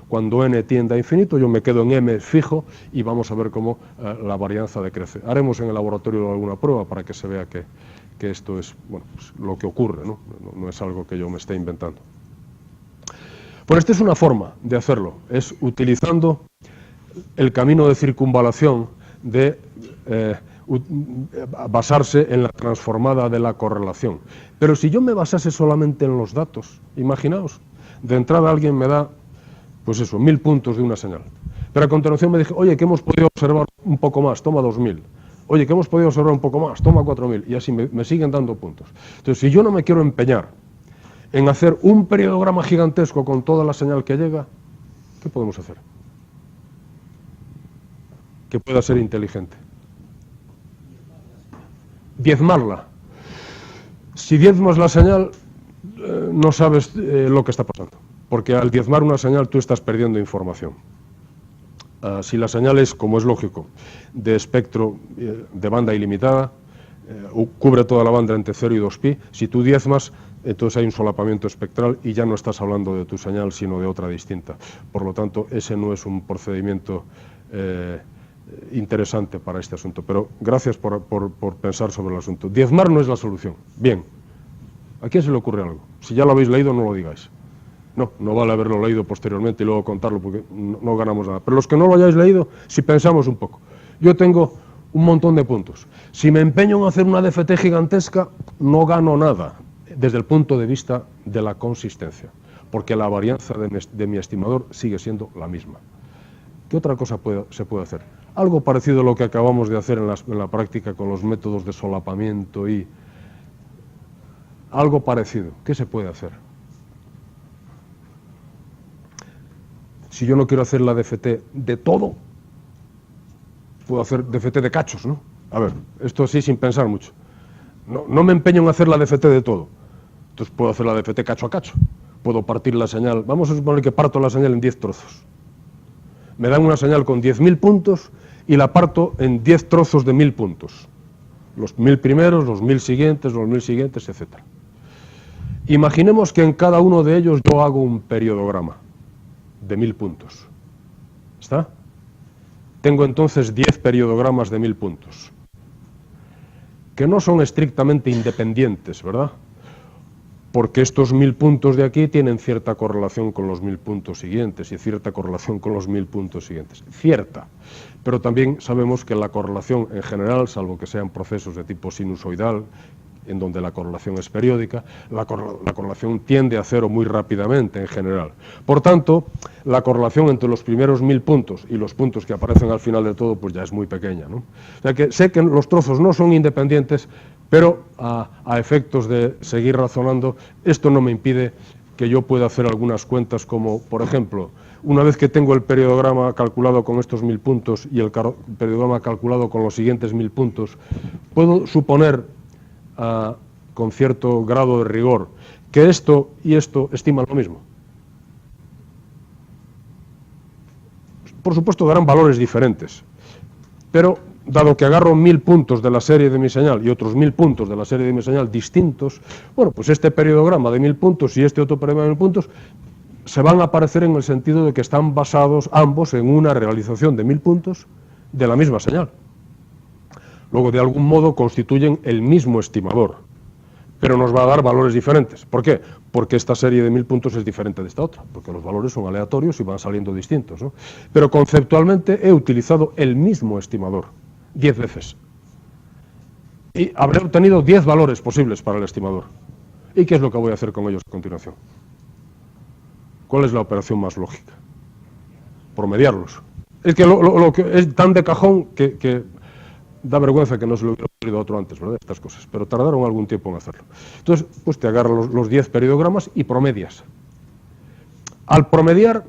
A: Cuando n tiende a infinito, yo me quedo en m fijo y vamos a ver cómo la varianza decrece. Haremos en el laboratorio alguna prueba para que se vea que esto es bueno, pues, lo que ocurre, ¿no? No es algo que yo me esté inventando. Pues esta es una forma de hacerlo, es utilizando el camino de circunvalación de basarse en la transformada de la correlación. Pero si yo me basase solamente en los datos, imaginaos, de entrada alguien me da, pues eso, 1000 puntos de una señal. Pero a continuación me dije, oye, que hemos podido observar un poco más, toma 2000. Oye, que hemos podido observar un poco más, toma 4000. Y así me siguen dando puntos. Entonces, si yo no me quiero empeñar en hacer un periodograma gigantesco con toda la señal que llega, ¿qué podemos hacer? Que pueda ser inteligente. Diezmarla. Si diezmas la señal, no sabes lo que está pasando, porque al diezmar una señal tú estás perdiendo información. Si la señal es, como es lógico, de espectro de banda ilimitada, cubre toda la banda entre 0 y 2pi, si tú diezmas, entonces hay un solapamiento espectral y ya no estás hablando de tu señal, sino de otra distinta. Por lo tanto, ese no es un procedimiento interesante para este asunto, pero gracias por pensar sobre el asunto. Diezmar no es la solución. Bien, ¿a quién se le ocurre algo? Si ya lo habéis leído, no lo digáis. No vale haberlo leído posteriormente y luego contarlo, porque no ganamos nada. Pero los que no lo hayáis leído, si pensamos un poco. Yo tengo un montón de puntos. Si me empeño en hacer una DFT gigantesca, no gano nada, desde el punto de vista de la consistencia, porque la varianza de mi estimador sigue siendo la misma. ¿Qué otra cosa se puede hacer? Algo parecido a lo que acabamos de hacer en la práctica con los métodos de solapamiento y algo parecido. ¿Qué se puede hacer? Si yo no quiero hacer la DFT de todo, puedo hacer DFT de cachos, ¿no? A ver, esto sí sin pensar mucho. No me empeño en hacer la DFT de todo. Entonces puedo hacer la DFT cacho a cacho. Puedo partir la señal. Vamos a suponer que parto la señal en 10 trozos. Me dan una señal con 10.000 puntos y la parto en 10 trozos de 1000 puntos. Los 1000 primeros, los 1000 siguientes, los 1000 siguientes, etc. Imaginemos que en cada uno de ellos yo hago un periodograma de 1000 puntos. ¿Está? Tengo entonces 10 periodogramas de 1000 puntos, que no son estrictamente independientes, ¿verdad? Porque estos 1000 puntos de aquí tienen cierta correlación con los 1000 puntos siguientes y cierta correlación con los 1000 puntos siguientes. Cierta. Pero también sabemos que la correlación en general, salvo que sean procesos de tipo sinusoidal, en donde la correlación es periódica, la correlación tiende a cero muy rápidamente en general. Por tanto, la correlación entre los primeros 1000 puntos y los puntos que aparecen al final de todo, pues ya es muy pequeña, ¿no? O sea que sé que los trozos no son independientes, pero a efectos de seguir razonando, esto no me impide que yo pueda hacer algunas cuentas como, por ejemplo, una vez que tengo el periodograma calculado con estos 1000 puntos y el periodograma calculado con los siguientes 1000 puntos, puedo suponer con cierto grado de rigor que esto y esto estiman lo mismo. Por supuesto darán valores diferentes, pero dado que agarro 1000 puntos de la serie de mi señal y otros 1000 puntos de la serie de mi señal distintos, bueno, pues este periodograma de 1000 puntos y este otro periodograma de 1000 puntos se van a aparecer en el sentido de que están basados ambos en una realización de 1000 puntos de la misma señal. Luego, de algún modo, constituyen el mismo estimador, pero nos va a dar valores diferentes. ¿Por qué? Porque esta serie de 1000 puntos es diferente de esta otra, porque los valores son aleatorios y van saliendo distintos, ¿no? Pero conceptualmente he utilizado el mismo estimador 10 veces. Y habré obtenido 10 valores posibles para el estimador. ¿Y qué es lo que voy a hacer con ellos a continuación? ¿Cuál es la operación más lógica? Promediarlos. Es que lo que es tan de cajón que da vergüenza que no se lo hubiera ocurrido a otro antes, ¿verdad? Estas cosas, pero tardaron algún tiempo en hacerlo. Entonces, pues te agarras los 10 periodogramas y promedias. Al promediar,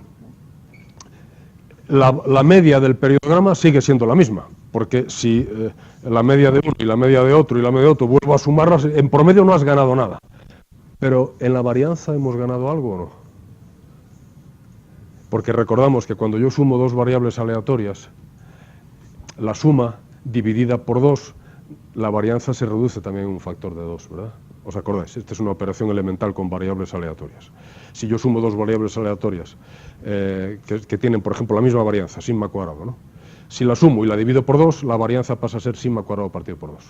A: la media del periodograma sigue siendo la misma, porque si la media de uno y la media de otro y la media de otro vuelvo a sumarlas, en promedio no has ganado nada. Pero en la varianza hemos ganado algo o no. Porque recordamos que cuando yo sumo dos variables aleatorias, la suma dividida por 2, la varianza se reduce también en un factor de 2, ¿verdad? ¿Os acordáis? Esta es una operación elemental con variables aleatorias. Si yo sumo dos variables aleatorias que tienen, por ejemplo, la misma varianza, sigma cuadrado, ¿no? Si la sumo y la divido por 2, la varianza pasa a ser sigma cuadrado partido por 2.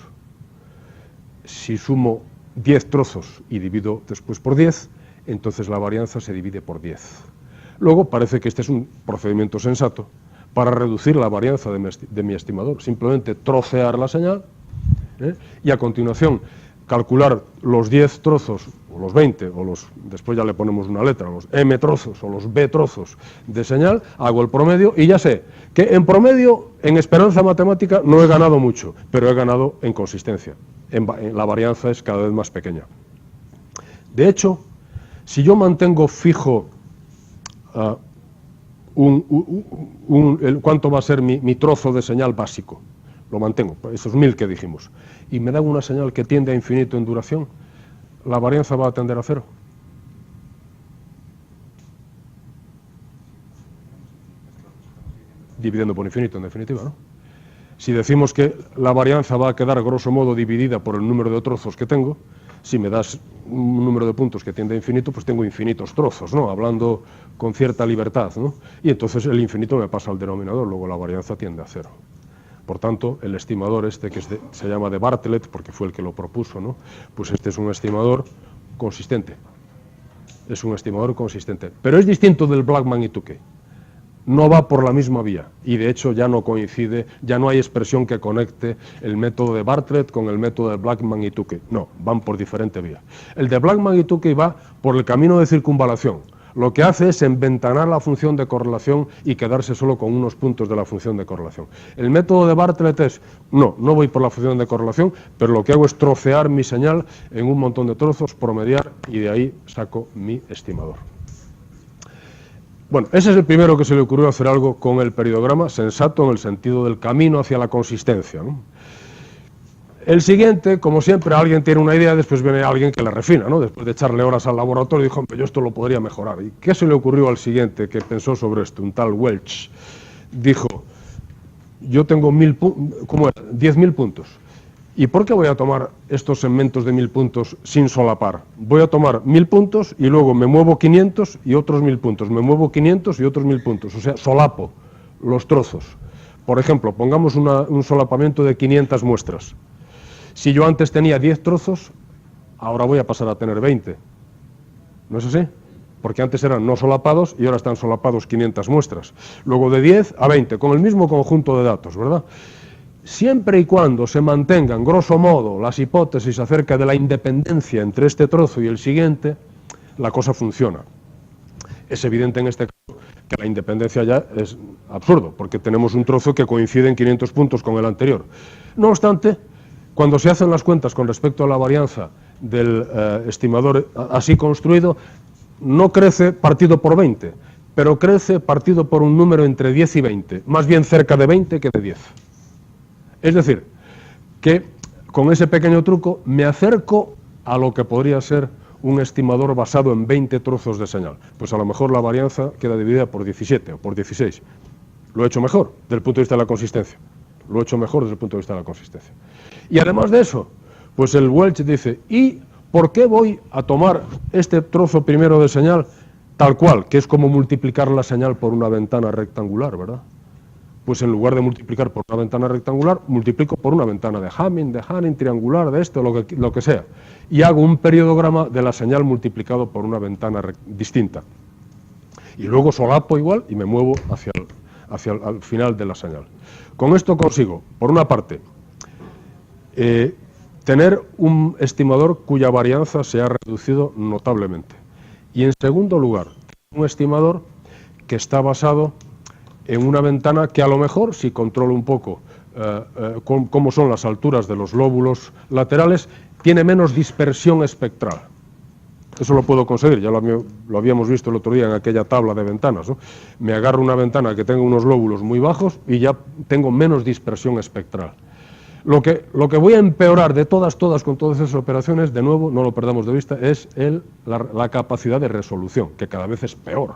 A: Si sumo 10 trozos y divido después por 10, entonces la varianza se divide por 10. Luego parece que este es un procedimiento sensato para reducir la varianza de mi estimador. Simplemente trocear la señal y a continuación calcular los 10 trozos, o los 20, después ya le ponemos una letra, los M trozos o los B trozos de señal, hago el promedio y ya sé que en promedio, en esperanza matemática, no he ganado mucho, pero he ganado en consistencia. La varianza es cada vez más pequeña. De hecho, si yo mantengo fijo cuánto va a ser mi trozo de señal básico, lo mantengo, esos 1000 que dijimos, y me dan una señal que tiende a infinito en duración, la varianza va a tender a 0. Dividiendo por infinito, en definitiva, ¿no? Si decimos que la varianza va a quedar grosso modo dividida por el número de trozos que tengo, si me das un número de puntos que tiende a infinito, pues tengo infinitos trozos, ¿no? Hablando con cierta libertad, ¿no? Y entonces el infinito me pasa al denominador, luego la varianza tiende a 0. Por tanto, el estimador este, que se llama de Bartlett, porque fue el que lo propuso, ¿no? Pues este es un estimador consistente. Es un estimador consistente. Pero es distinto del Blackman y Tukey. No va por la misma vía y de hecho ya no coincide, ya no hay expresión que conecte el método de Bartlett con el método de Blackman y Tukey. No, van por diferente vía. El de Blackman y Tukey va por el camino de circunvalación. Lo que hace es enventanar la función de correlación y quedarse solo con unos puntos de la función de correlación. El método de Bartlett es, no voy por la función de correlación, pero lo que hago es trocear mi señal en un montón de trozos, promediar y de ahí saco mi estimador. Bueno, ese es el primero que se le ocurrió hacer algo con el periodograma, sensato en el sentido del camino hacia la consistencia, ¿no? El siguiente, como siempre, alguien tiene una idea, después viene alguien que la refina, ¿no? Después de echarle horas al laboratorio, dijo, hombre, yo esto lo podría mejorar. ¿Y qué se le ocurrió al siguiente que pensó sobre esto? Un tal Welch. Dijo, yo tengo 10.000 puntos. ¿Y por qué voy a tomar estos segmentos de 1000 puntos sin solapar? Voy a tomar 1000 puntos y luego me muevo 500 y otros 1000 puntos. Me muevo 500 y otros 1000 puntos. O sea, solapo los trozos. Por ejemplo, pongamos un solapamiento de 500 muestras. Si yo antes tenía 10 trozos, ahora voy a pasar a tener 20. ¿No es así? Porque antes eran no solapados y ahora están solapados 500 muestras. Luego de 10 a 20, con el mismo conjunto de datos, ¿verdad? Siempre y cuando se mantengan, grosso modo, las hipótesis acerca de la independencia entre este trozo y el siguiente, la cosa funciona. Es evidente en este caso que la independencia ya es absurdo, porque tenemos un trozo que coincide en 500 puntos con el anterior. No obstante, cuando se hacen las cuentas con respecto a la varianza del estimador así construido, no crece partido por 20, pero crece partido por un número entre 10 y 20, más bien cerca de 20 que de 10. Es decir, que con ese pequeño truco me acerco a lo que podría ser un estimador basado en 20 trozos de señal. Pues a lo mejor la varianza queda dividida por 17 o por 16. Lo he hecho mejor desde el punto de vista de la consistencia. Lo he hecho mejor desde el punto de vista de la consistencia. Y además de eso, pues el Welch dice, ¿y por qué voy a tomar este trozo primero de señal tal cual? Que es como multiplicar la señal por una ventana rectangular, ¿verdad? Pues en lugar de multiplicar por una ventana rectangular, multiplico por una ventana de Hamming, triangular, de esto, lo que sea. Y hago un periodograma de la señal multiplicado por una ventana distinta. Y luego solapo igual y me muevo hacia el final de la señal. Con esto consigo, por una parte, tener un estimador cuya varianza se ha reducido notablemente. Y en segundo lugar, un estimador que está basado en una ventana que a lo mejor, si controlo un poco cómo son las alturas de los lóbulos laterales, tiene menos dispersión espectral. Eso lo puedo conseguir, ya lo habíamos visto el otro día en aquella tabla de ventanas, ¿no? Me agarro una ventana que tenga unos lóbulos muy bajos y ya tengo menos dispersión espectral. Lo que voy a empeorar de todas con todas esas operaciones, de nuevo, no lo perdamos de vista, es la capacidad de resolución, que cada vez es peor,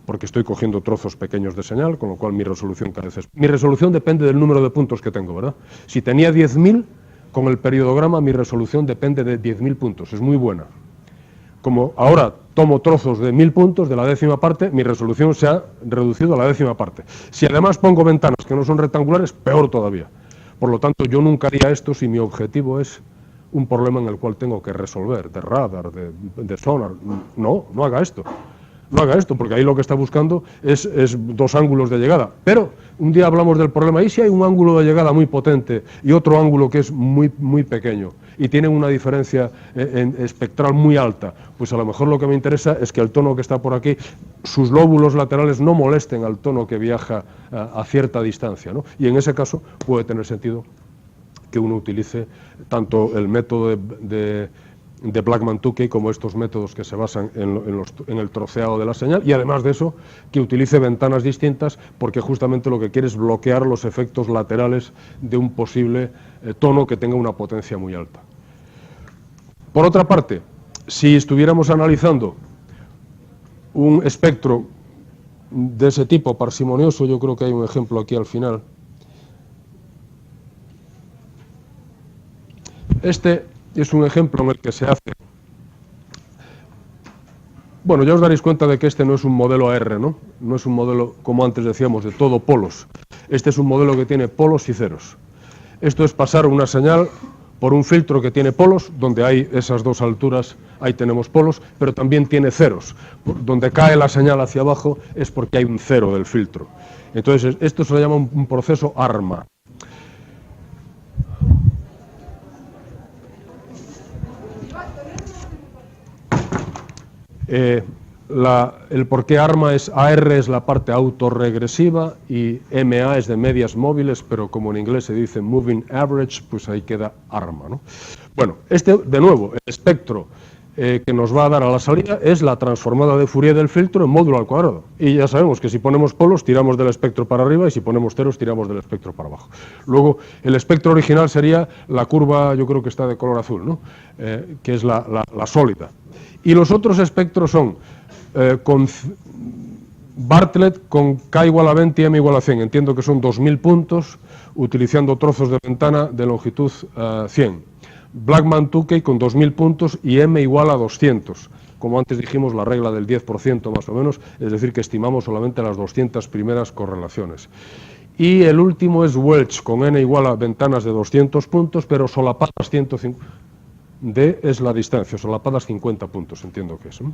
A: porque estoy cogiendo trozos pequeños de señal, con lo cual mi resolución cada vez es... Mi resolución depende del número de puntos que tengo, ¿verdad? Si tenía 10.000, con el periodograma mi resolución depende de 10.000 puntos, es muy buena. Como ahora tomo trozos de 1.000 puntos, de la décima parte, mi resolución se ha reducido a la décima parte. Si además pongo ventanas que no son rectangulares, peor todavía. Por lo tanto, yo nunca haría esto si mi objetivo es un problema en el cual tengo que resolver, de radar, de sonar. No haga esto. No haga esto, porque ahí lo que está buscando es dos ángulos de llegada. Pero un día hablamos del problema, y si hay un ángulo de llegada muy potente y otro ángulo que es muy pequeño y tienen una diferencia espectral muy alta, pues a lo mejor lo que me interesa es que el tono que está por aquí, sus lóbulos laterales no molesten al tono que viaja a cierta distancia, ¿no? Y en ese caso puede tener sentido que uno utilice tanto el método de Blackman-Tukey como estos métodos que se basan en el troceado de la señal, y además de eso que utilice ventanas distintas, porque justamente lo que quiere es bloquear los efectos laterales de un posible tono que tenga una potencia muy alta. Por otra parte, si estuviéramos analizando un espectro de ese tipo parsimonioso, yo creo que hay un ejemplo aquí al final. Este es un ejemplo en el que se hace... Bueno, ya os daréis cuenta de que este no es un modelo AR, ¿no? No es un modelo, como antes decíamos, de todo polos. Este es un modelo que tiene polos y ceros. Esto es pasar una señal por un filtro que tiene polos, donde hay esas dos alturas, ahí tenemos polos, pero también tiene ceros. Donde cae la señal hacia abajo es porque hay un cero del filtro. Entonces, esto se le llama un proceso ARMA. El por qué ARMA es AR es la parte autorregresiva y MA es de medias móviles, pero como en inglés se dice moving average, pues ahí queda ARMA, ¿no? Bueno, este, de nuevo, el espectro que nos va a dar a la salida es la transformada de Fourier del filtro en módulo al cuadrado. Y ya sabemos que si ponemos polos, tiramos del espectro para arriba, y si ponemos ceros, tiramos del espectro para abajo. Luego, el espectro original sería la curva, yo creo que está de color azul, ¿no? Que es la sólida. Y los otros espectros son con Bartlett con K igual a 20 y M igual a 100. Entiendo que son 2.000 puntos utilizando trozos de ventana de longitud 100. Blackman-Tukey con 2.000 puntos y M igual a 200. Como antes dijimos, la regla del 10% más o menos, es decir, que estimamos solamente las 200 primeras correlaciones. Y el último es Welch con N igual a ventanas de 200 puntos, pero solapadas 150. D es la distancia, solapadas 50 puntos, entiendo que es, ¿no?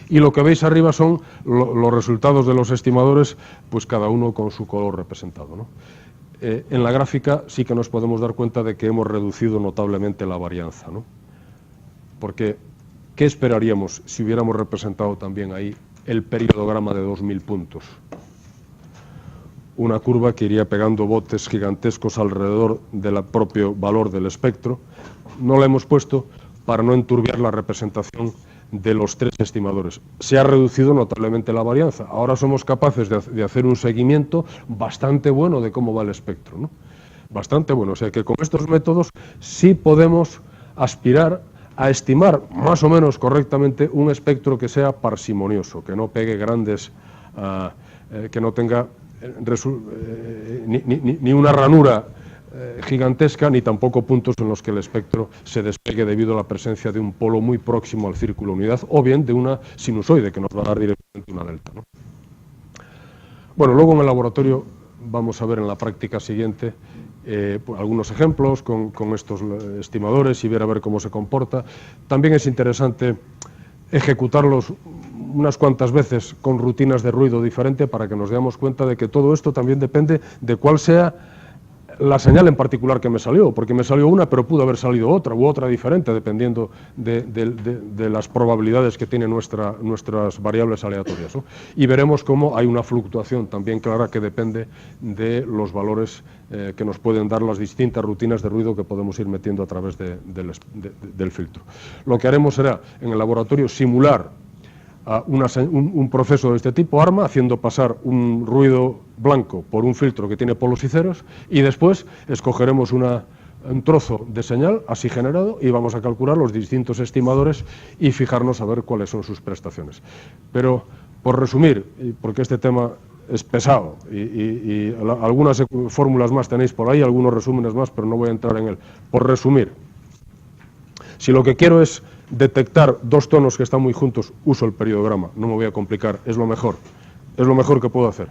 A: Y lo que veis arriba son los resultados de los estimadores, pues cada uno con su color representado, ¿no? En la gráfica sí que nos podemos dar cuenta de que hemos reducido notablemente la varianza, ¿no? Porque, ¿qué esperaríamos si hubiéramos representado también ahí el periodograma de 2.000 puntos? Una curva que iría pegando botes gigantescos alrededor del propio valor del espectro. No la hemos puesto para no enturbiar la representación de los tres estimadores. Se ha reducido notablemente la varianza. Ahora somos capaces de hacer un seguimiento bastante bueno de cómo va el espectro, ¿no? Bastante bueno. O sea que con estos métodos sí podemos aspirar a estimar más o menos correctamente un espectro que sea parsimonioso, que no pegue grandes, que no tenga ni una ranura gigantesca, ni tampoco puntos en los que el espectro se despegue debido a la presencia de un polo muy próximo al círculo unidad, o bien de una sinusoide que nos va a dar directamente una delta, ¿no? Bueno, luego en el laboratorio vamos a ver en la práctica siguiente pues, algunos ejemplos con estos estimadores y ver a ver cómo se comporta. También es interesante ejecutarlos unas cuantas veces con rutinas de ruido diferente para que nos demos cuenta de que todo esto también depende de cuál sea la señal en particular que me salió, porque me salió una, pero pudo haber salido otra, u otra diferente, dependiendo de las probabilidades que tienen nuestras variables aleatorias, ¿no? Y veremos cómo hay una fluctuación también clara que depende de los valores que nos pueden dar las distintas rutinas de ruido que podemos ir metiendo a través del filtro. Lo que haremos será, en el laboratorio, simular un proceso de este tipo, ARMA, haciendo pasar un ruido blanco por un filtro que tiene polos y ceros, y después escogeremos un trozo de señal así generado y vamos a calcular los distintos estimadores y fijarnos a ver cuáles son sus prestaciones. Pero, por resumir, porque este tema es pesado y algunas fórmulas más tenéis por ahí, algunos resúmenes más, pero no voy a entrar en él. Por resumir, si lo que quiero es detectar dos tonos que están muy juntos, uso el periodograma, no me voy a complicar, es lo mejor que puedo hacer.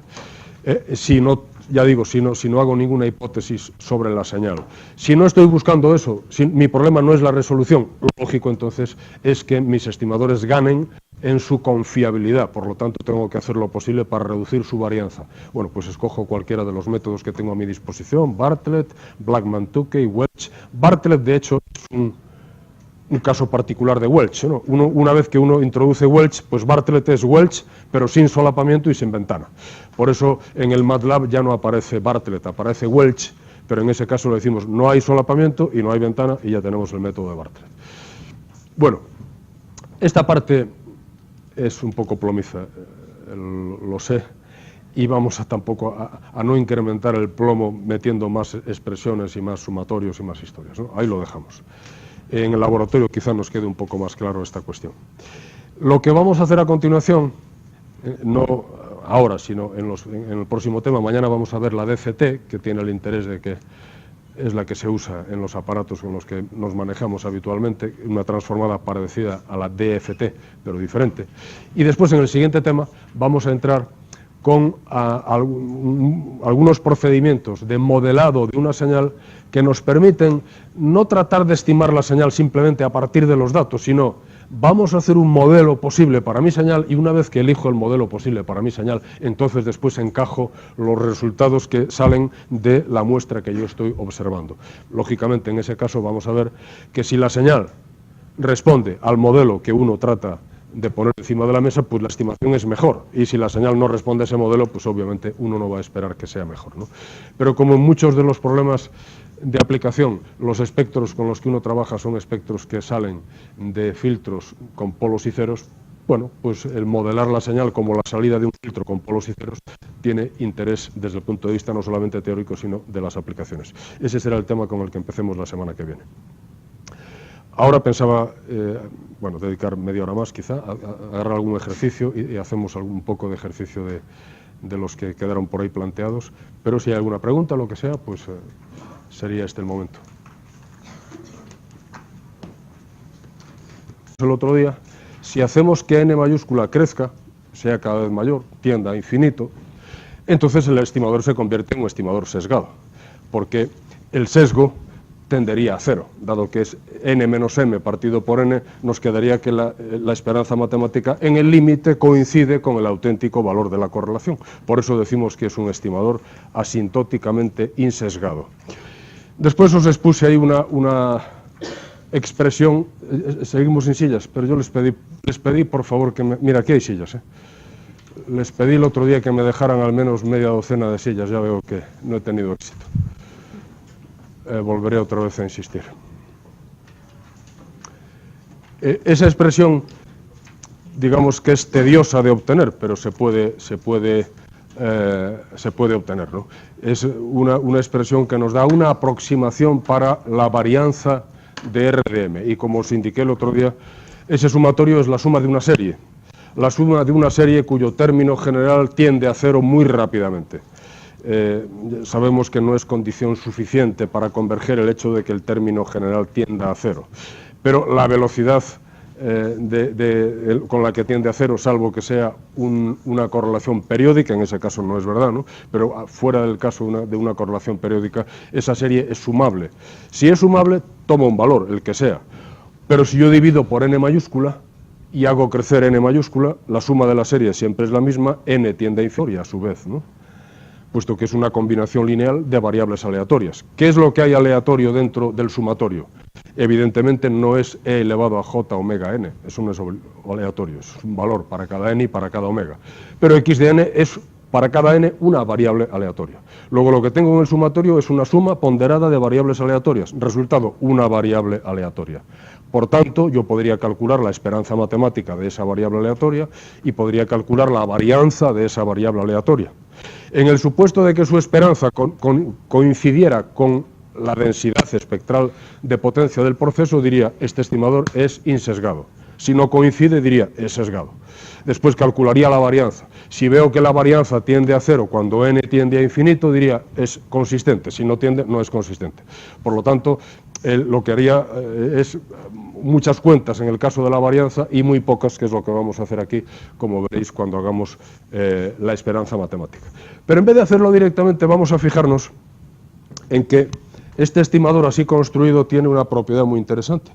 A: Si no, ya digo, si no hago ninguna hipótesis sobre la señal. Si no estoy buscando eso, mi problema no es la resolución, lo lógico entonces es que mis estimadores ganen en su confiabilidad, por lo tanto tengo que hacer lo posible para reducir su varianza. Bueno, pues escojo cualquiera de los métodos que tengo a mi disposición, Bartlett, Blackman-Tukey, Welch. Bartlett, de hecho, es un caso particular de Welch, ¿no? Una vez que uno introduce Welch, pues Bartlett es Welch, pero sin solapamiento y sin ventana. Por eso en el MATLAB ya no aparece Bartlett, aparece Welch, pero en ese caso le decimos no hay solapamiento y no hay ventana y ya tenemos el método de Bartlett. Bueno, esta parte es un poco plomiza, lo sé, y vamos tampoco a no incrementar el plomo metiendo más expresiones y más sumatorios y más historias, ¿no? Ahí lo dejamos. En el laboratorio quizá nos quede un poco más claro esta cuestión. Lo que vamos a hacer a continuación, no ahora, sino en el próximo tema, mañana vamos a ver la DCT, que tiene el interés de que es la que se usa en los aparatos con los que nos manejamos habitualmente, una transformada parecida a la DFT, pero diferente. Y después, en el siguiente tema, vamos a entrar con algunos procedimientos de modelado de una señal que nos permiten no tratar de estimar la señal simplemente a partir de los datos, sino vamos a hacer un modelo posible para mi señal y una vez que elijo el modelo posible para mi señal, entonces después encajo los resultados que salen de la muestra que yo estoy observando. Lógicamente, en ese caso vamos a ver que si la señal responde al modelo que uno trata de poner encima de la mesa, pues la estimación es mejor. Y si la señal no responde a ese modelo, pues obviamente uno no va a esperar que sea mejor, ¿no? Pero como en muchos de los problemas de aplicación, los espectros con los que uno trabaja son espectros que salen de filtros con polos y ceros, bueno, pues el modelar la señal como la salida de un filtro con polos y ceros tiene interés desde el punto de vista no solamente teórico, sino de las aplicaciones. Ese será el tema con el que empecemos la semana que viene. Ahora pensaba, bueno, dedicar media hora más quizá, a agarrar algún ejercicio y hacemos un poco de ejercicio de los que quedaron por ahí planteados, pero si hay alguna pregunta, lo que sea, pues sería este el momento. El otro día, si hacemos que n mayúscula crezca, sea cada vez mayor, tienda a infinito, entonces el estimador se convierte en un estimador sesgado, porque el sesgo tendería a cero, dado que es n menos m partido por n, nos quedaría que la esperanza matemática en el límite coincide con el auténtico valor de la correlación. Por eso decimos que es un estimador asintóticamente insesgado. Después os expuse ahí una expresión, seguimos sin sillas, pero yo les pedí por favor que mira, aquí hay sillas, les pedí el otro día que me dejaran al menos media docena de sillas, ya veo que no he tenido éxito. Volveré otra vez a insistir. Esa expresión, digamos que es tediosa de obtener, pero se puede obtener, ¿no? Es una expresión que nos da una aproximación para la varianza de RDM, y como os indiqué el otro día, ese sumatorio es la suma de una serie. La suma de una serie cuyo término general tiende a cero muy rápidamente. Sabemos que no es condición suficiente para converger el hecho de que el término general tienda a cero, pero la velocidad con la que tiende a cero, salvo que sea una correlación periódica, en ese caso no es verdad, ¿no? Pero fuera del caso de una correlación periódica, esa serie es sumable. Si es sumable, toma un valor, el que sea, pero si yo divido por n mayúscula y hago crecer n mayúscula, la suma de la serie siempre es la misma, n tiende a inferior y a su vez, ¿no? puesto que es una combinación lineal de variables aleatorias. ¿Qué es lo que hay aleatorio dentro del sumatorio? Evidentemente no es e elevado a j omega n, eso no es aleatorio, es un valor para cada n y para cada omega. Pero x de n es para cada n una variable aleatoria. Luego lo que tengo en el sumatorio es una suma ponderada de variables aleatorias. Resultado, una variable aleatoria. Por tanto, yo podría calcular la esperanza matemática de esa variable aleatoria y podría calcular la varianza de esa variable aleatoria. En el supuesto de que su esperanza coincidiera con la densidad espectral de potencia del proceso, diría, este estimador es insesgado. Si no coincide, diría, es sesgado. Después calcularía la varianza. Si veo que la varianza tiende a cero cuando n tiende a infinito, diría, es consistente. Si no tiende, no es consistente. Por lo tanto, lo que haría es muchas cuentas en el caso de la varianza y muy pocas, que es lo que vamos a hacer aquí, como veréis cuando hagamos la esperanza matemática. Pero en vez de hacerlo directamente, vamos a fijarnos en que este estimador así construido tiene una propiedad muy interesante,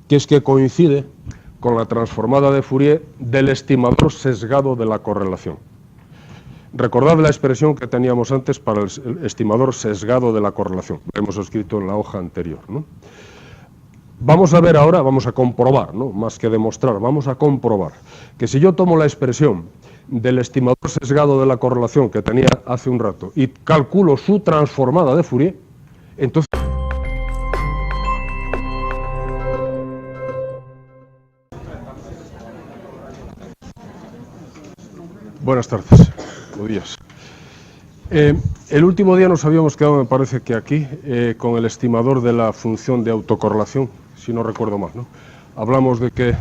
A: que es que coincide con la transformada de Fourier del estimador sesgado de la correlación. Recordad la expresión que teníamos antes para el estimador sesgado de la correlación. Lo hemos escrito en la hoja anterior, ¿no? Vamos a ver ahora, vamos a comprobar, ¿no? Más que demostrar, vamos a comprobar que si yo tomo la expresión del estimador sesgado de la correlación que tenía hace un rato y calculo su transformada de Fourier, entonces... Buenas tardes, buenos días. El último día nos habíamos quedado, me parece que aquí, con el estimador de la función de autocorrelación, si no recuerdo mal, ¿no? Hablamos de que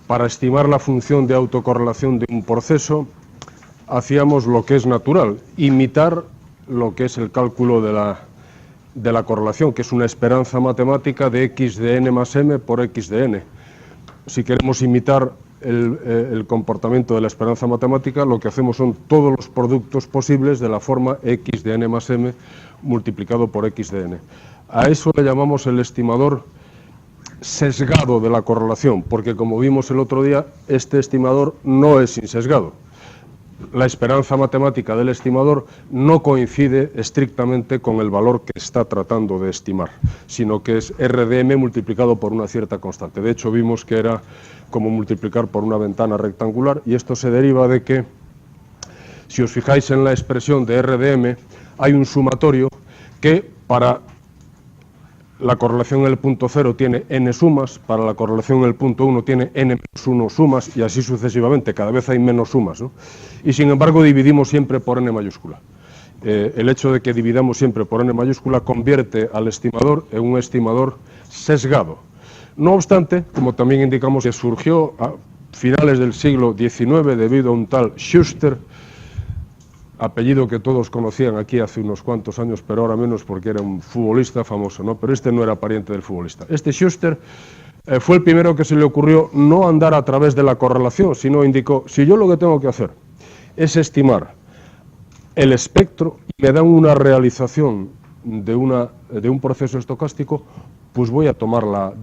A: para estimar la función de autocorrelación de un proceso hacíamos lo que es natural, imitar lo que es el cálculo de la correlación, que es una esperanza matemática de x de n más m por x de n. Si queremos imitar el comportamiento de la esperanza matemática, lo que hacemos son todos los productos posibles de la forma x de n más m multiplicado por x de n. A eso le llamamos el estimador sesgado de la correlación, porque como vimos el otro día, este estimador no es insesgado. La esperanza matemática del estimador no coincide estrictamente con el valor que está tratando de estimar, sino que es R de m multiplicado por una cierta constante. De hecho, vimos que era como multiplicar por una ventana rectangular, y esto se deriva de que, si os fijáis en la expresión de R de m, hay un sumatorio que para la correlación en el punto 0 tiene n sumas, para la correlación en el punto 1 tiene n menos 1 sumas, y así sucesivamente, cada vez hay menos sumas, ¿no? Y sin embargo dividimos siempre por n mayúscula. El hecho de que dividamos siempre por n mayúscula convierte al estimador en un estimador sesgado. No obstante, como también indicamos, que surgió a finales del siglo XIX debido a un tal Schuster, apellido que todos conocían aquí hace unos cuantos años, pero ahora menos porque era un futbolista famoso, ¿no? Pero este no era pariente del futbolista. Este Schuster fue el primero que se le ocurrió no andar a través de la correlación, sino indicó, si yo lo que tengo que hacer es estimar el espectro y me dan una realización de un proceso estocástico, pues voy a tomar la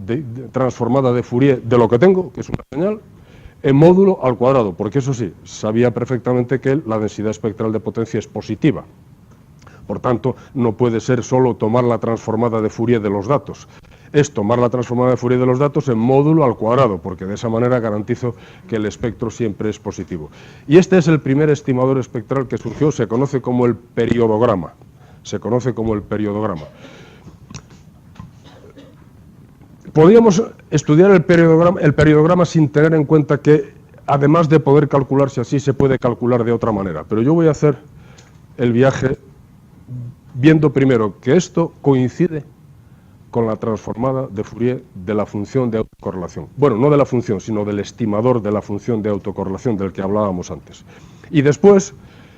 A: transformada de Fourier de lo que tengo, que es una señal, en módulo al cuadrado, porque eso sí, sabía perfectamente que la densidad espectral de potencia es positiva. Por tanto, no puede ser solo tomar la transformada de Fourier de los datos. Es tomar la transformada de Fourier de los datos en módulo al cuadrado, porque de esa manera garantizo que el espectro siempre es positivo. Y este es el primer estimador espectral que surgió, se conoce como el periodograma. Se conoce como el periodograma. Podríamos estudiar el periodograma sin tener en cuenta que, además de poder calcularse así, se puede calcular de otra manera. Pero yo voy a hacer el viaje viendo primero que esto coincide con la transformada de Fourier de la función de autocorrelación. Bueno, no de la función, sino del estimador de la función de autocorrelación del que hablábamos antes. Y después,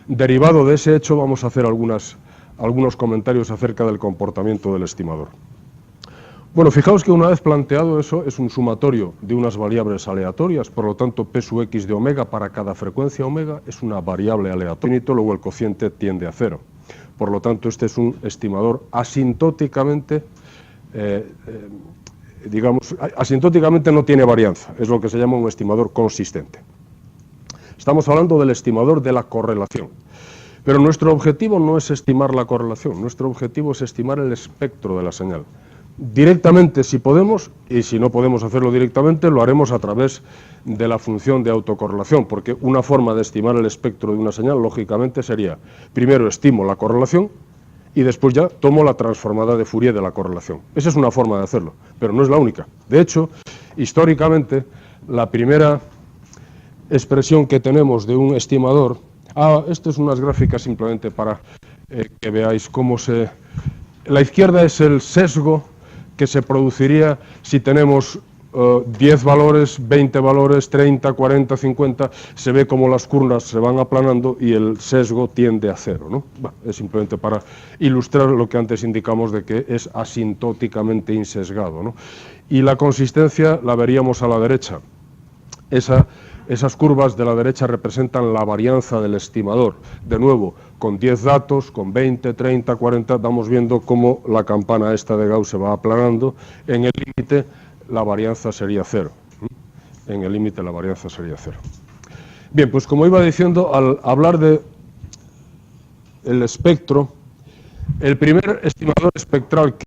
A: derivado de ese hecho, vamos a hacer algunos comentarios acerca del comportamiento del estimador. Bueno, fijaos que una vez planteado eso, es un sumatorio de unas variables aleatorias, por lo tanto, P sub x de omega para cada frecuencia omega es una variable aleatoria, luego el cociente tiende a cero. Por lo tanto, este es un estimador asintóticamente, asintóticamente no tiene varianza, es lo que se llama un estimador consistente. Estamos hablando del estimador de la correlación. Pero nuestro objetivo no es estimar la correlación, nuestro objetivo es estimar el espectro de la señal. Directamente si podemos, y si no podemos hacerlo directamente, lo haremos a través de la función de autocorrelación, porque una forma de estimar el espectro de una señal, lógicamente, sería, primero estimo la correlación, y después ya tomo la transformada de Fourier de la correlación. Esa es una forma de hacerlo, pero no es la única. De hecho, históricamente, la primera expresión que tenemos de un estimador... esto es unas gráficas simplemente para que veáis cómo se... La izquierda es el sesgo que se produciría si tenemos 10 valores, 20 valores, 30, 40, 50, se ve como las curvas se van aplanando y el sesgo tiende a cero, ¿no? Bueno, es simplemente para ilustrar lo que antes indicamos de que es asintóticamente insesgado, ¿no? Y la consistencia la veríamos a la derecha. Esas curvas de la derecha representan la varianza del estimador. De nuevo, con 10 datos, con 20, 30, 40, vamos viendo cómo la campana esta de Gauss se va aplanando. En el límite, la varianza sería cero. En el límite, la varianza sería cero. Bien, pues como iba diciendo, al hablar de el espectro, el primer estimador espectral